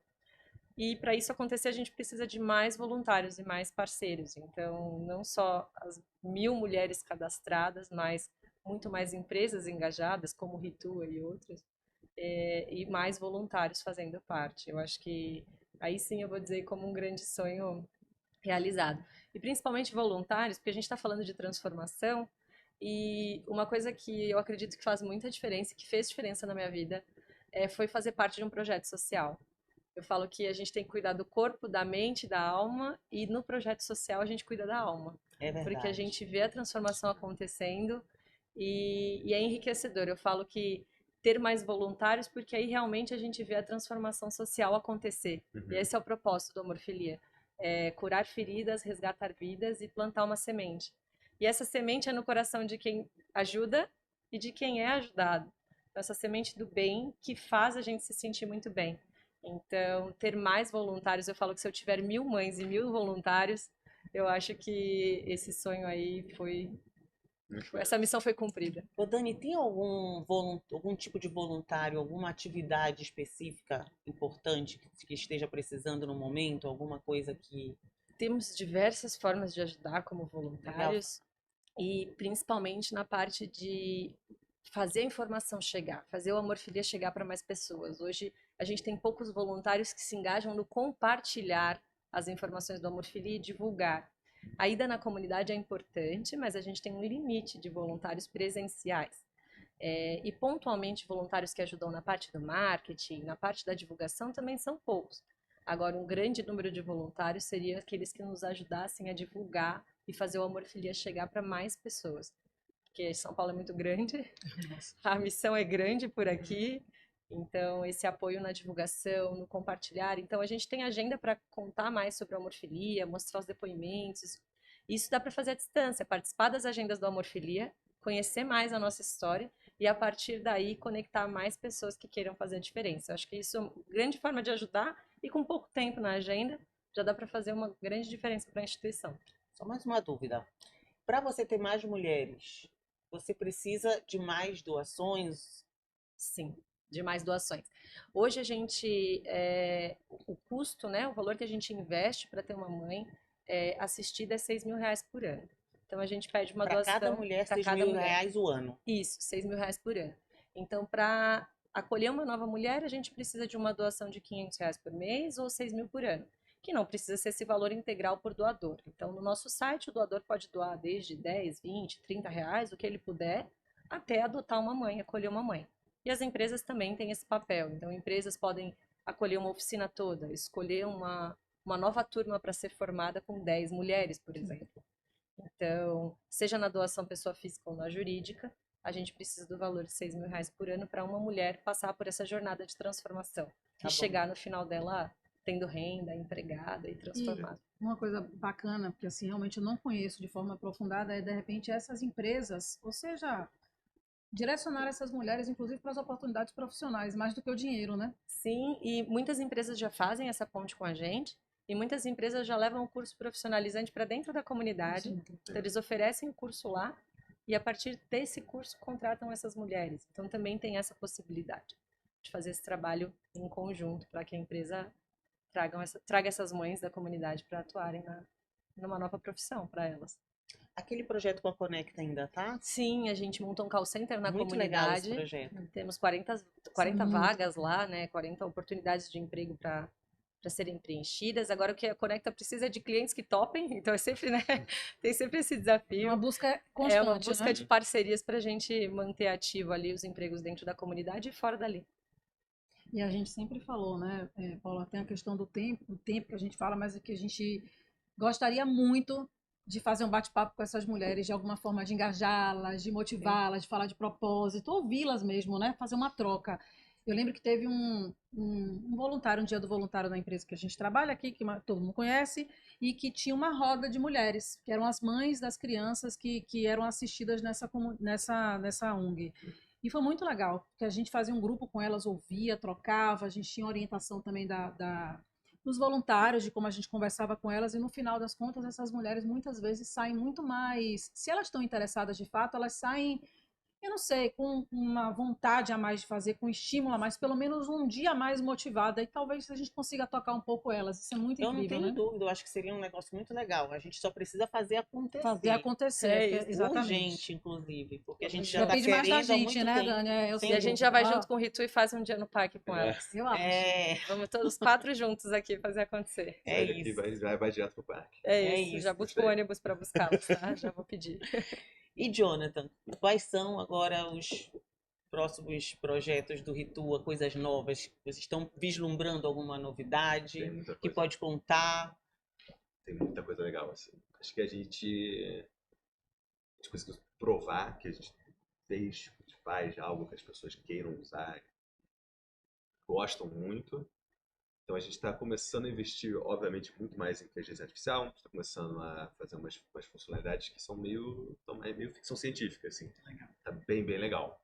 E para isso acontecer, a gente precisa de mais voluntários e mais parceiros. Então, não só as 1.000 mulheres cadastradas, mas muito mais empresas engajadas, como o Ritua e outras, e mais voluntários fazendo parte. Eu acho que aí sim eu vou dizer como um grande sonho realizado. E principalmente voluntários, porque a gente está falando de transformação, e uma coisa que eu acredito que faz muita diferença, que fez diferença na minha vida, foi fazer parte de um projeto social. Eu falo que a gente tem que cuidar do corpo, da mente, da alma, e no projeto social a gente cuida da alma. É verdade. Porque a gente vê a transformação acontecendo e é enriquecedor. Eu falo que ter mais voluntários, porque aí realmente a gente vê a transformação social acontecer. E esse é o propósito do Amorfilia. É curar feridas, resgatar vidas e plantar uma semente. E essa semente é no coração de quem ajuda e de quem é ajudado. Então, essa semente do bem que faz a gente se sentir muito bem. Então, ter mais voluntários, eu falo que se eu tiver 1.000 mães e 1.000 voluntários, eu acho que esse sonho aí essa missão foi cumprida. Ô Dani, tem algum tipo de voluntário, alguma atividade específica importante que esteja precisando no momento? Alguma coisa que... Temos diversas formas de ajudar como voluntários. E principalmente na parte de fazer a informação chegar, fazer o Amorfilia chegar para mais pessoas. Hoje a gente tem poucos voluntários que se engajam no compartilhar as informações do Amorfilia e divulgar. A ida na comunidade é importante, mas a gente tem um limite de voluntários presenciais. E pontualmente voluntários que ajudam na parte do marketing, na parte da divulgação também são poucos. Agora, um grande número de voluntários seria aqueles que nos ajudassem a divulgar e fazer o Amorfilia chegar para mais pessoas. Porque São Paulo é muito grande, a missão é grande por aqui, então esse apoio na divulgação, no compartilhar. Então a gente tem agenda para contar mais sobre a Amorfilia, mostrar os depoimentos. Isso dá para fazer à distância, participar das agendas do Amorfilia, conhecer mais a nossa história e a partir daí conectar mais pessoas que queiram fazer a diferença. Eu acho que isso é uma grande forma de ajudar e com pouco tempo na agenda já dá para fazer uma grande diferença para a instituição. Só mais uma dúvida. Para você ter mais mulheres, você precisa de mais doações? Sim, de mais doações. Hoje a gente, o custo, né, o valor que a gente investe para ter uma mãe assistida é R$6.000 por ano. Então a gente pede uma doação. Para cada mulher, R$6.000 o ano. Isso, R$6.000 por ano. Então, para acolher uma nova mulher, a gente precisa de uma doação de R$500 por mês ou R$6.000 por ano, que não precisa ser esse valor integral por doador. Então, no nosso site, o doador pode doar desde 10, 20, 30 reais, o que ele puder, até adotar uma mãe, acolher uma mãe. E as empresas também têm esse papel. Então, empresas podem acolher uma oficina toda, escolher uma nova turma para ser formada com 10 mulheres, por exemplo. Então, seja na doação pessoa física ou na jurídica, a gente precisa do valor de R$6.000 por ano para uma mulher passar por essa jornada de transformação e chegar no final dela tendo renda, empregada e transformada. E uma coisa bacana, porque assim, realmente eu não conheço de forma aprofundada, é de repente essas empresas, ou seja, direcionar essas mulheres, inclusive, para as oportunidades profissionais, mais do que o dinheiro, né? Sim, e muitas empresas já fazem essa ponte com a gente. E muitas empresas já levam o curso profissionalizante para dentro da comunidade. Sim. Então, eles oferecem o curso lá e a partir desse curso contratam essas mulheres. Então também tem essa possibilidade de fazer esse trabalho em conjunto para que a empresa traga essas mães da comunidade para atuarem numa nova profissão para elas. Aquele projeto com a Conecta ainda tá? Sim, a gente montou um call center na Muito legal esse comunidade. projeto. Temos 40 muito vagas lá, né? 40 oportunidades de emprego para serem preenchidas. Agora o que a Conecta precisa é de clientes que topem, então é sempre, né? Tem sempre esse É desafio. uma busca É constante, uma busca né? de parcerias para a gente manter ativo ali os empregos dentro da comunidade e fora dali. E a gente sempre falou, né, Paula, tem a questão do tempo, o tempo que a gente fala, mas é que a gente gostaria muito de fazer um bate-papo com essas mulheres, de alguma forma de engajá-las, de motivá-las, de falar de propósito, ouvi-las mesmo, né, fazer uma troca. Eu lembro que teve um voluntário, um dia do voluntário na empresa que a gente trabalha aqui, que todo mundo conhece, e que tinha uma roda de mulheres, que eram as mães das crianças que eram assistidas nessa ONG. E foi muito legal, porque a gente fazia um grupo com elas, ouvia, trocava, a gente tinha orientação também dos voluntários, de como a gente conversava com elas, e no final das contas, essas mulheres muitas vezes saem muito mais. Se elas estão interessadas de fato, elas saem, eu não sei, com uma vontade a mais de fazer, com estímulo a mais, pelo menos um dia a mais motivada, e talvez a gente consiga tocar um pouco elas. Isso é muito Eu não incrível, tenho né? dúvida, eu acho que seria um negócio muito legal. A gente só precisa fazer acontecer. Fazer acontecer, É isso, exatamente. Urgente, inclusive, porque a gente já está Depende mais da querendo há gente, muito né, tempo. Dani? Eu Sem E a sei. gente já vai Ó, junto com o Ritu e faz um dia no parque com elas. eu acho. É, Vamos todos os 4 juntos aqui fazer acontecer. é Sai daqui, isso. vai direto pro parque. É É isso, isso, já busco o gostei. ônibus para buscá-los, tá? Já vou pedir. E Jonathan, quais são agora os próximos projetos do Ritua, coisas novas? Vocês estão vislumbrando alguma Tem novidade muita que coisa, pode contar? tem muita coisa legal, assim. Acho que a gente conseguiu provar que a gente faz algo que as pessoas queiram usar, gostam muito. Então a gente está começando a investir, obviamente, muito mais em inteligência artificial. A gente está começando a fazer umas funcionalidades que são meio ficção científica, assim. Tá bem, bem legal.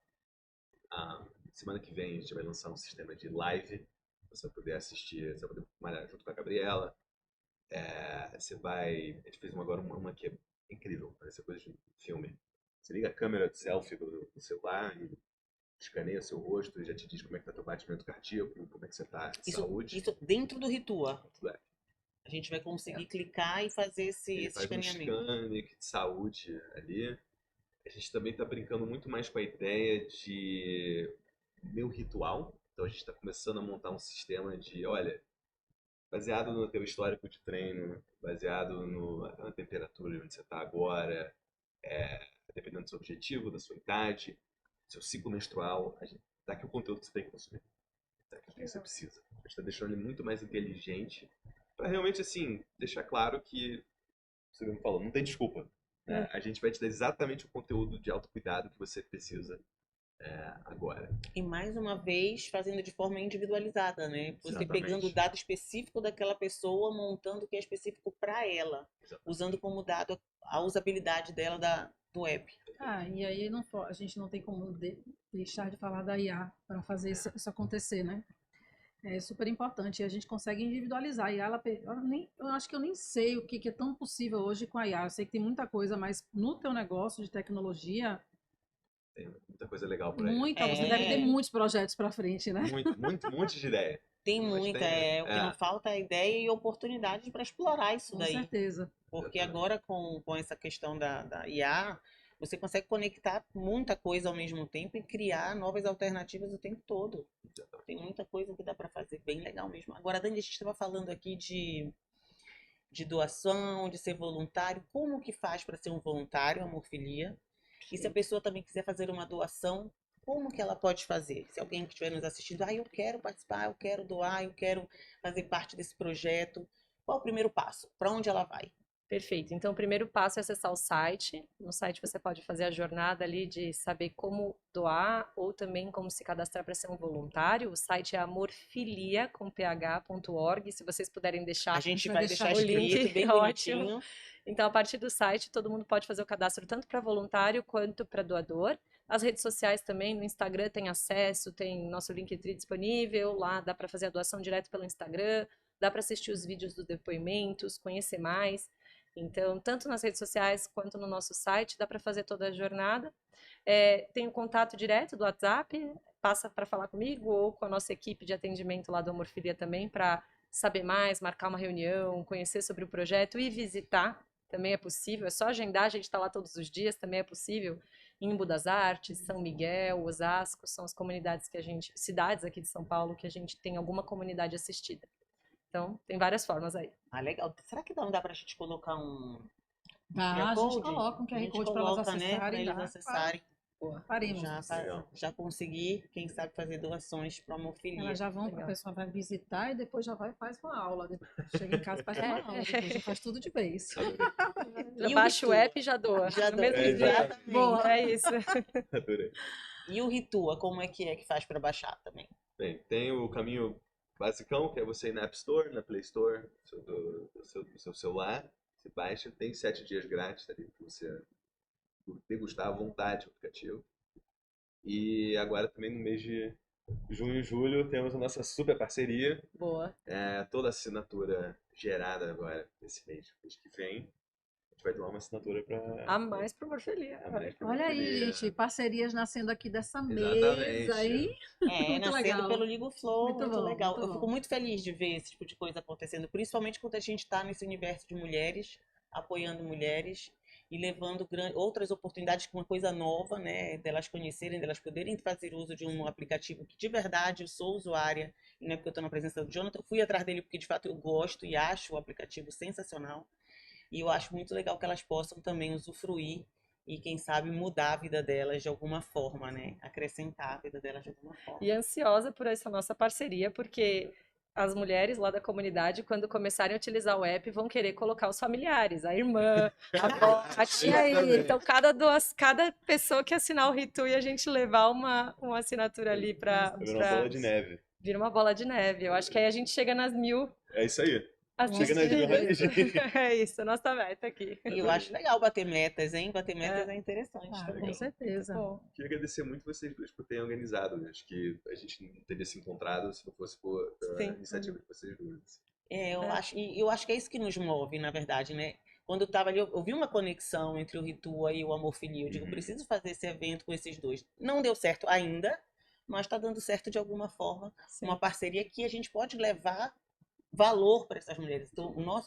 Semana que vem a gente vai lançar um sistema de live. Você vai poder assistir, você vai poder malhar junto com a Gabriela. A gente fez agora uma que é incrível, parece coisa de filme. Você liga a câmera de selfie do celular e escaneia seu rosto e já te diz como é que tá teu batimento cardíaco, como é que você tá de saúde. Isso dentro do Ritua. Tudo é. A gente vai conseguir clicar e fazer esse Ele faz um escaneamento. scan de saúde ali. A gente também está brincando muito mais com a ideia de meu ritual. Então a gente está começando a montar um sistema de, olha, baseado no teu histórico de treino, baseado na temperatura onde você está agora, dependendo do seu objetivo, da sua idade, seu ciclo menstrual, a gente dá aqui o conteúdo que você tem que consumir. Dá aqui o que você precisa. A gente está deixando ele muito mais inteligente para realmente, assim, deixar claro que, você me falou, não tem desculpa. Né? A gente vai te dar exatamente o conteúdo de autocuidado que você precisa agora. E mais uma vez, fazendo de forma individualizada, né? Você Exatamente. pegando o dado específico daquela pessoa, montando o que é específico para ela, usando como dado a usabilidade dela do app. E aí a gente não tem como deixar de falar da IA para fazer isso acontecer, né? É super importante. E a gente consegue individualizar. E eu acho que eu nem sei o que é tão possível hoje com a IA. Eu sei que tem muita coisa, mas no teu negócio de tecnologia, Tem muita coisa legal para ele. você deve ter muitos projetos para frente, né? Um monte de ideia. Tem Mas muita, tem, o que não falta é ideia e oportunidade para explorar isso Com daí. certeza. Porque Exatamente. agora com essa questão da IA, você consegue conectar muita coisa ao mesmo tempo e criar novas alternativas o tempo todo. Tem muita coisa que dá para fazer, bem legal mesmo. Agora, Dani, a gente estava falando aqui de doação, de ser voluntário. Como que faz para ser um voluntário, Amorfilia? E se a pessoa também quiser fazer uma doação, como que ela pode fazer? Se alguém que estiver nos assistindo, eu quero participar, eu quero doar, eu quero fazer parte desse projeto. Qual o primeiro passo? Para onde ela vai? Perfeito. Então, o primeiro passo é acessar o site. No site você pode fazer a jornada ali de saber como doar ou também como se cadastrar para ser um voluntário. O site é amorfilia.org. Se vocês puderem deixar A gente vai deixar o link, escrito bem ótimo. bonitinho. Então, a partir do site, todo mundo pode fazer o cadastro tanto para voluntário quanto para doador. As redes sociais também, no Instagram tem acesso, tem nosso Linktree disponível, lá dá para fazer a doação direto pelo Instagram. dá para assistir os vídeos dos depoimentos, conhecer mais. Então, tanto nas redes sociais quanto no nosso site, dá para fazer toda a jornada. Tem o contato direto do WhatsApp, passa para falar comigo ou com a nossa equipe de atendimento lá do Amorfilia também, para saber mais, marcar uma reunião, conhecer sobre o projeto e visitar. Também é possível, é só agendar, a gente está lá todos os dias, também é possível. Embu das Artes, São Miguel, Osasco, são as comunidades que cidades aqui de São Paulo que a gente tem alguma comunidade assistida. Então, tem várias formas aí. Ah, legal. Será que não dá pra gente colocar um Tá, a gente coloca um A QR gente Code para elas coloca, né, pra acessarem. eles Dá. acessarem. Boa, faremos. Já conseguir, quem sabe, fazer doações para Homofilia. Elas já vão, a pessoa vai visitar e depois já vai e faz uma aula. Chega em casa e faz uma aula, depois já faz tudo de vez. Já E o baixa o Ritua? app e já doa. Já No doa, mesmo dia. exatamente. Boa, é isso. Adorei. E o Ritua, como é que faz para baixar também? Bem, tem o caminho basicão, que é você ir na App Store, na Play Store do seu celular. Você baixa, tem 7 dias grátis ali para você degustar à vontade o aplicativo. E agora também no mês de junho e julho temos a nossa super parceria. Boa. Toda assinatura gerada agora mês que vem, a gente vai doar uma assinatura para A mais pro Morfelia. Olha aí, gente, parcerias nascendo aqui dessa Exatamente. mesa, hein? Muito Nascendo legal. pelo Ligo Flow, Muito muito bom, legal. muito Eu fico bom. muito feliz de ver esse tipo de coisa acontecendo, principalmente quando a gente está nesse universo de mulheres, apoiando mulheres e levando outras oportunidades com uma coisa nova, né, delas conhecerem, delas poderem fazer uso de um aplicativo que de verdade eu sou usuária, e não é porque eu estou na presença do Jonathan, eu fui atrás dele porque de fato eu gosto e acho o aplicativo sensacional, e eu acho muito legal que elas possam também usufruir e quem sabe mudar a vida delas de alguma forma, né, acrescentar a vida delas de alguma forma. E ansiosa por essa nossa parceria, porque as mulheres lá da comunidade, quando começarem a utilizar o app, vão querer colocar os familiares, a irmã, a avó, a tia. Então, cada pessoa que assinar o Ritu e a gente levar uma assinatura ali para... Vira uma bola de neve. Vira uma bola de neve. Eu acho que aí a gente chega nas 1000 É isso aí. assistidas. Chega nas 1000 rapidinho. É isso, nossa meta aqui. E eu acho legal bater metas, hein? Bater metas é interessante Ah, também. com certeza. Bom, Queria agradecer muito vocês dois por terem organizado. Acho que a gente não teria se encontrado se não fosse pela Sim. iniciativa de vocês duas. Eu acho que é isso que nos move, na verdade, né? Quando eu estava ali, eu vi uma conexão entre o Ritua e o Amorfilia. Eu digo, preciso fazer esse evento com esses dois. Não deu certo ainda, mas está dando certo de alguma forma. sim. Uma parceria que a gente pode levar valor para essas mulheres. Então, uma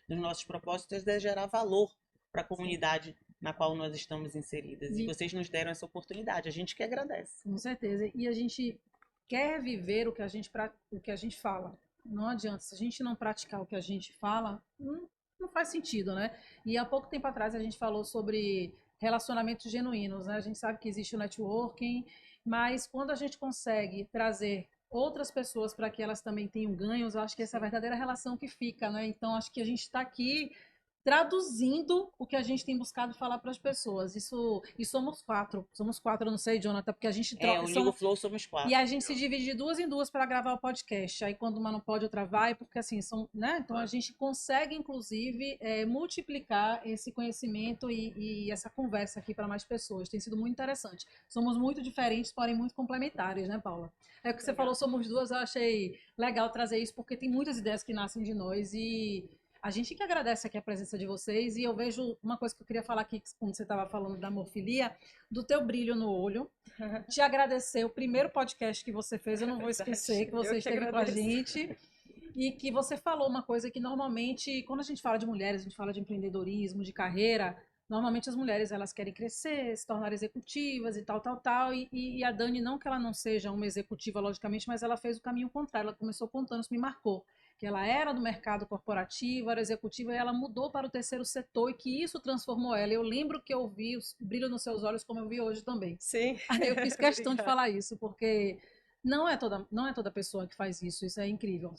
dos nossos propósitos é gerar valor para a comunidade na qual nós estamos inseridas. E vocês nos deram essa oportunidade. A gente que agradece. Com certeza. E a gente quer viver o que a gente fala. Não adianta. Se a gente não praticar o que a gente fala, não faz sentido, né? E há pouco tempo atrás a gente falou sobre relacionamentos genuínos, né? A gente sabe que existe o networking, mas quando a gente consegue trazer outras pessoas para que elas também tenham ganhos, eu acho que essa é a verdadeira relação que fica, né? Então, acho que a gente está aqui traduzindo o que a gente tem buscado falar para as pessoas. E somos quatro, eu não sei, Jonathan, porque a gente O Ligo Flow somos 4. e a gente se divide de 2 em 2 para gravar o podcast. Aí quando uma não pode, outra vai, porque assim, né? Então a gente consegue, inclusive, multiplicar esse conhecimento e essa conversa aqui para mais pessoas. Tem sido muito interessante. Somos muito diferentes, porém muito complementares, né, Paula? É o que você falou, somos duas, eu achei legal trazer isso, porque tem muitas ideias que nascem de nós e a gente que agradece aqui a presença de vocês. E eu vejo uma coisa que eu queria falar aqui, quando você estava falando da Amorfilia, do teu brilho no olho. Te agradecer o primeiro podcast que você fez, eu não vou esquecer que você esteve com a gente. E que você falou uma coisa que normalmente, quando a gente fala de mulheres, a gente fala de empreendedorismo, de carreira, normalmente as mulheres elas querem crescer, se tornar executivas e tal. E a Dani, não que ela não seja uma executiva, logicamente, mas ela fez o caminho contrário. Ela começou contando, isso me marcou, que ela era do mercado corporativo, era executiva, e ela mudou para o terceiro setor e que isso transformou ela. Eu lembro que eu vi o brilho nos seus olhos como eu vi hoje também. Sim. Aí eu fiz questão de falar isso, porque não é toda pessoa que faz isso, isso é incrível.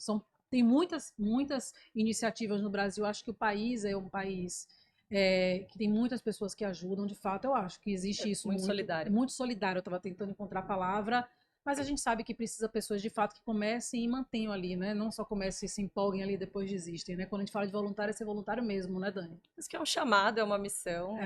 Tem muitas iniciativas no Brasil, acho que o país é um país que tem muitas pessoas que ajudam, de fato, eu acho que existe isso muito solidário. Muito solidário, eu estava tentando encontrar a palavra, mas a gente sabe que precisa pessoas de fato que comecem e mantenham ali, né? Não só comecem e se empolguem ali e depois desistem, né? Quando a gente fala de voluntário, é ser voluntário mesmo, né, Dani? Isso que é um chamado, é uma missão.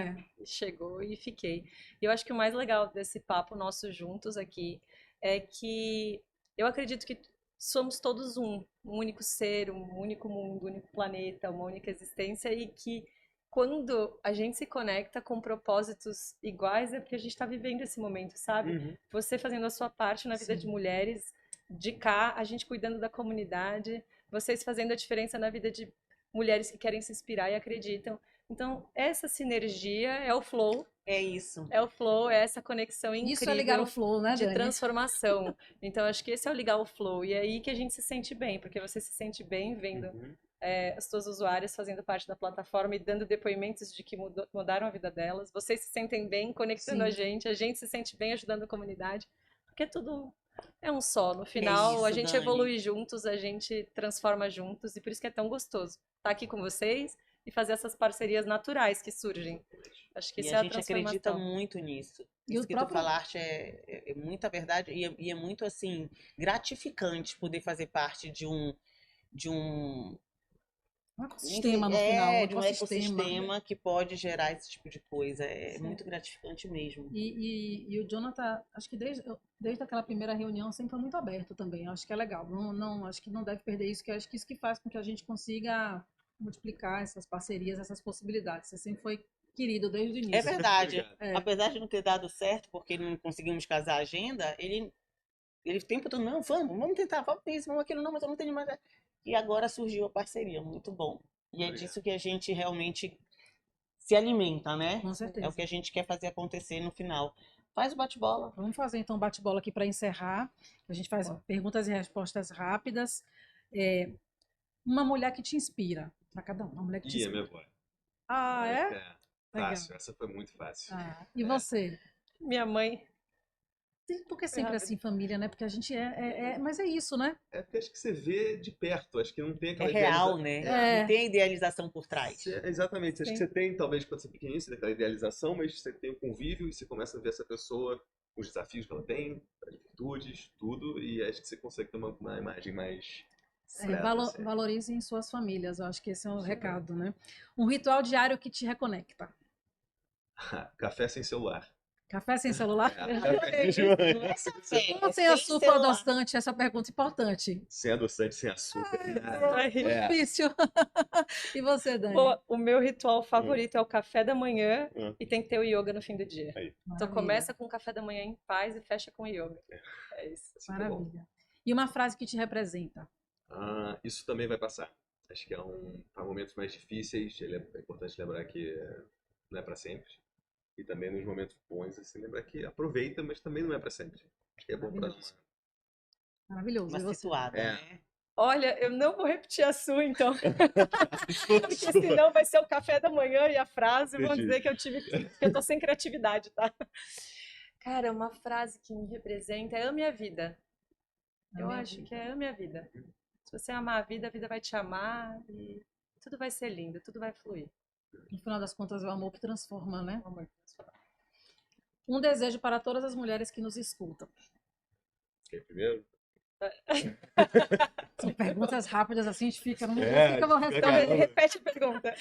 Chegou e fiquei. E eu acho que o mais legal desse papo nosso juntos aqui é que eu acredito que somos todos um único ser, um único mundo, um único planeta, uma única existência e que quando a gente se conecta com propósitos iguais é porque a gente está vivendo esse momento, sabe? Uhum. Você fazendo a sua parte na vida de Sim. mulheres, de cá, a gente cuidando da comunidade, vocês fazendo a diferença na vida de mulheres que querem se inspirar e acreditam. Então, essa sinergia É isso. é o flow, é essa conexão Isso é ligar o incrível flow, né, de Dani? transformação. Então, acho que esse é o ligar o flow. E é aí que a gente se sente bem, porque você se sente bem vendo Uhum. as suas usuárias fazendo parte da plataforma e dando depoimentos de que mudaram a vida delas. Vocês se sentem bem conectando Sim. a gente se sente bem ajudando a comunidade, porque tudo é um só. No É final, a isso, gente Dani. evolui juntos, a gente transforma juntos, e por isso que é tão gostoso estar aqui com vocês e fazer essas parcerias naturais que surgem. Acho que E isso a é a gente acredita transformação. muito nisso. E Isso o que tu próprio falaste é muita verdade e é muito assim gratificante poder fazer parte de um ecossistema no final, um de um ecossistema. ecossistema que pode gerar esse tipo de coisa. É Sim. muito gratificante mesmo. E o Jonathan, acho que desde aquela primeira reunião sempre foi muito aberto também. Acho que é legal. Acho que não deve perder isso, que acho que isso que faz com que a gente consiga multiplicar essas parcerias, essas possibilidades. Você sempre foi querido desde o É início. verdade. Obrigado. É. Apesar de não ter dado certo, porque não conseguimos casar a agenda, ele o tempo todo, não, vamos tentar, vamos isso, vamos aquilo, não, mas eu não tenho mais. E agora surgiu a parceria, muito bom. E é Obrigado. disso que a gente realmente se alimenta, né? Com É o certeza. que a gente quer fazer acontecer no final. Faz o bate-bola. Vamos fazer então um bate-bola aqui para encerrar. A gente faz perguntas e respostas rápidas. Uma mulher que te inspira, para cada um. Uma mulher que te Ih, é inspira. minha avó. Ah, é? É, Legal. fácil. Essa foi muito fácil. Ah, e você? Minha mãe, Porque sempre assim, família, né? Porque a gente mas é isso, né? É porque acho que você vê de perto. Acho que não tem É aquela real, idealização. né? É. Não tem a idealização por trás. Exatamente. Acho Sim. que você tem, talvez, quando você é pequenininho, você tem aquela idealização, mas você tem o convívio e você começa a ver essa pessoa, os desafios que ela tem, as virtudes, tudo, e acho que você consegue ter uma imagem mais completa, assim. Valorizem suas famílias, eu acho que esse é o recado, né? Um ritual diário que te reconecta. Café sem celular. Café sem celular? Café de Não manhã. é café, Ou é sem açúcar celular. adoçante? Essa pergunta é importante. Sem adoçante, sem açúcar. É. Difícil. E você, Dani? Bom, o meu ritual favorito é o café da manhã Hum. e tem que ter o yoga no fim do dia. Aí. Então Maravilha. começa com o café da manhã em paz e fecha com o yoga. É isso. Assim que é bom. Maravilha. E uma frase que te representa. Isso também vai passar. Acho que para momentos mais difíceis, é importante lembrar que não é para sempre. E também nos momentos bons, assim, lembrar que aproveita, mas também não é para sempre. Acho que é bom para Maravilhoso. Maravilhoso. Uma E você? situada, É. né? Olha, eu não vou repetir a sua, então, porque senão vai ser o café da manhã e a frase vão Entendi. dizer que eu tô sem criatividade, tá? Cara, uma frase que me representa é ame a vida. Eu Ame a acho vida. que é ame a vida. Se você amar a vida vai te amar e tudo vai ser lindo, tudo vai fluir. No final das contas, é o amor que transforma, né? O amor. Um desejo para todas as mulheres que nos escutam. Quem primeiro? São perguntas rápidas assim, a gente fica. Não É, sei que eu vou fica Então, responder. Caramba. repete a pergunta.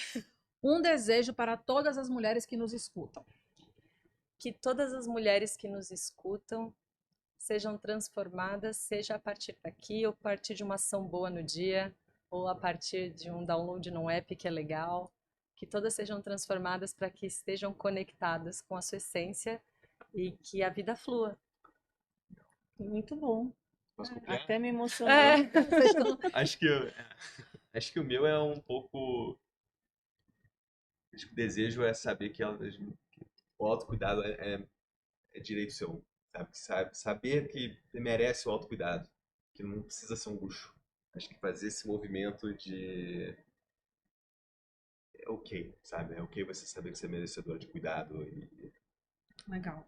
Um desejo para todas as mulheres que nos escutam. Que todas as mulheres que nos escutam sejam transformadas, seja a partir daqui, ou a partir de uma ação boa no dia, ou a partir de um download num app que é legal. Que todas sejam transformadas para que estejam conectadas com a sua essência e que a vida flua. Muito bom. Posso copiar? Até me emocionou. Vocês estão- Acho que o meu é um pouco. Acho que o desejo é saber que o autocuidado é direito seu. Saber que merece o autocuidado, que não precisa ser um luxo. Acho que fazer esse movimento de. É ok, sabe? É ok você saber que você é merecedor de cuidado. Legal.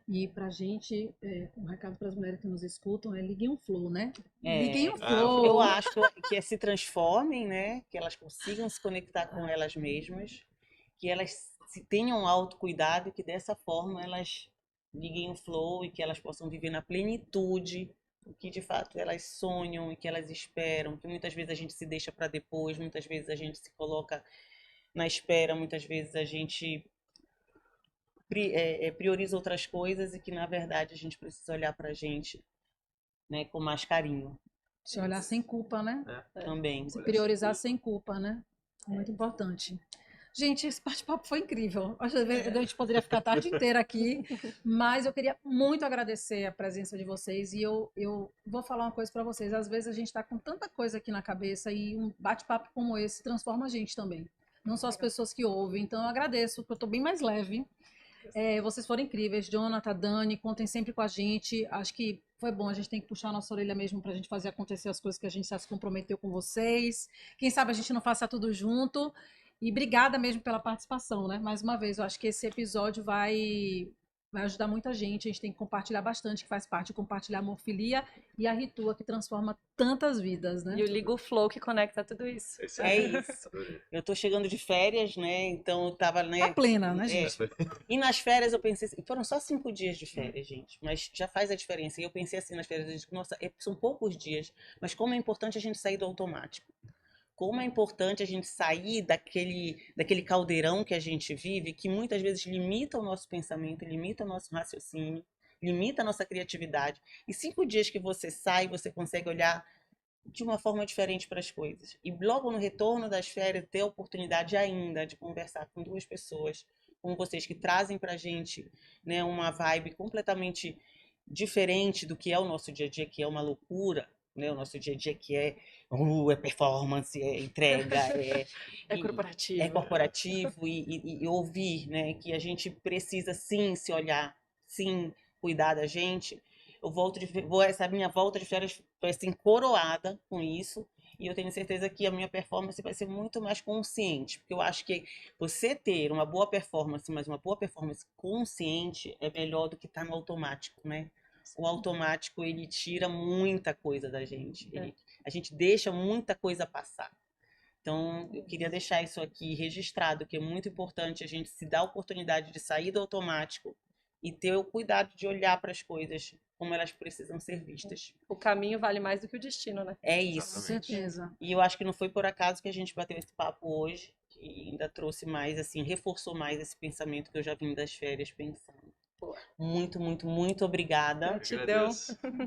E pra gente, um recado para as mulheres que nos escutam é liguem o flow, né? É. Liguem o Ah, flow. Eu acho que se transformem, né? Que elas consigam se conectar com elas mesmas, que elas se tenham autocuidado e que dessa forma elas liguem o flow e que elas possam viver na plenitude o que de fato elas sonham e que elas esperam, que muitas vezes a gente se deixa para depois, muitas vezes a gente se coloca na espera, muitas vezes a gente prioriza outras coisas e que na verdade a gente precisa olhar para a gente, né, com mais carinho. Se olhar sem culpa, né? Também. Se priorizar sem culpa, né? Muito importante. Gente, esse bate-papo foi incrível. A gente poderia ficar a tarde inteira aqui, mas eu queria muito agradecer a presença de vocês. E eu vou falar uma coisa para vocês. Às vezes a gente está com tanta coisa aqui na cabeça e um bate-papo como esse transforma a gente também. Não só as pessoas que ouvem. Então eu agradeço, porque eu estou bem mais leve. Vocês foram incríveis. Jonathan, Dani, contem sempre com a gente. Acho que foi bom. A gente tem que puxar a nossa orelha mesmo para a gente fazer acontecer as coisas que a gente já se comprometeu com vocês. Quem sabe a gente não faça tudo junto. E obrigada mesmo pela participação, né? Mais uma vez, eu acho que esse episódio vai ajudar muita gente. A gente tem que compartilhar bastante, que faz parte de compartilhar a Morfilia e a Ritua, que transforma tantas vidas, né? E o Ligo Flow, que conecta tudo isso. É isso. Eu tô chegando de férias, né? Então eu tava, né? Tá plena, né, gente? E nas férias eu pensei assim, foram só 5 dias de férias, gente, mas já faz a diferença. E eu pensei assim nas férias, eu disse, nossa, são poucos dias, mas como é importante a gente sair do automático. Como é importante a gente sair daquele caldeirão que a gente vive, que muitas vezes limita o nosso pensamento, limita o nosso raciocínio, limita a nossa criatividade. E 5 dias que você sai, você consegue olhar de uma forma diferente para as coisas. E logo no retorno das férias, ter a oportunidade ainda de conversar com 2 pessoas, como vocês, que trazem para a gente, né, uma vibe completamente diferente do que é o nosso dia a dia, que é uma loucura, né? O nosso dia a dia que é performance, é entrega, corporativo. É corporativo e ouvir, né, que a gente precisa sim se olhar, sim cuidar da gente. Essa minha volta de férias foi assim coroada com isso. E eu tenho certeza que a minha performance vai ser muito mais consciente, porque eu acho que você ter uma boa performance, mas uma boa performance consciente é melhor do que estar no automático, né? O automático, ele tira muita coisa da gente. A gente deixa muita coisa passar. Então, eu queria deixar isso aqui registrado, que é muito importante a gente se dar a oportunidade de sair do automático e ter o cuidado de olhar para as coisas como elas precisam ser vistas. O caminho vale mais do que o destino, né? É isso. Com certeza. E eu acho que não foi por acaso que a gente bateu esse papo hoje, que ainda trouxe mais, assim, reforçou mais esse pensamento que eu já vim das férias pensando. Muito, muito, muito obrigada. Gratidão.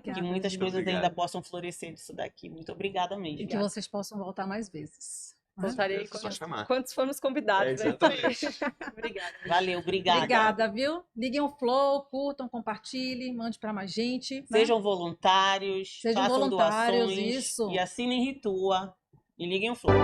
Que muitas coisas ainda possam florescer disso daqui. Muito obrigada mesmo. E que vocês possam voltar mais vezes. Voltarei Só chamar. quantos formos convidados. Exatamente. Obrigada. Valeu, obrigada. Obrigada, viu? Liguem o Flow, curtam, compartilhem, mande para mais gente. Né? Sejam voluntários, Sejam façam voluntários, doações isso. e assinem Ritua e liguem o Flow.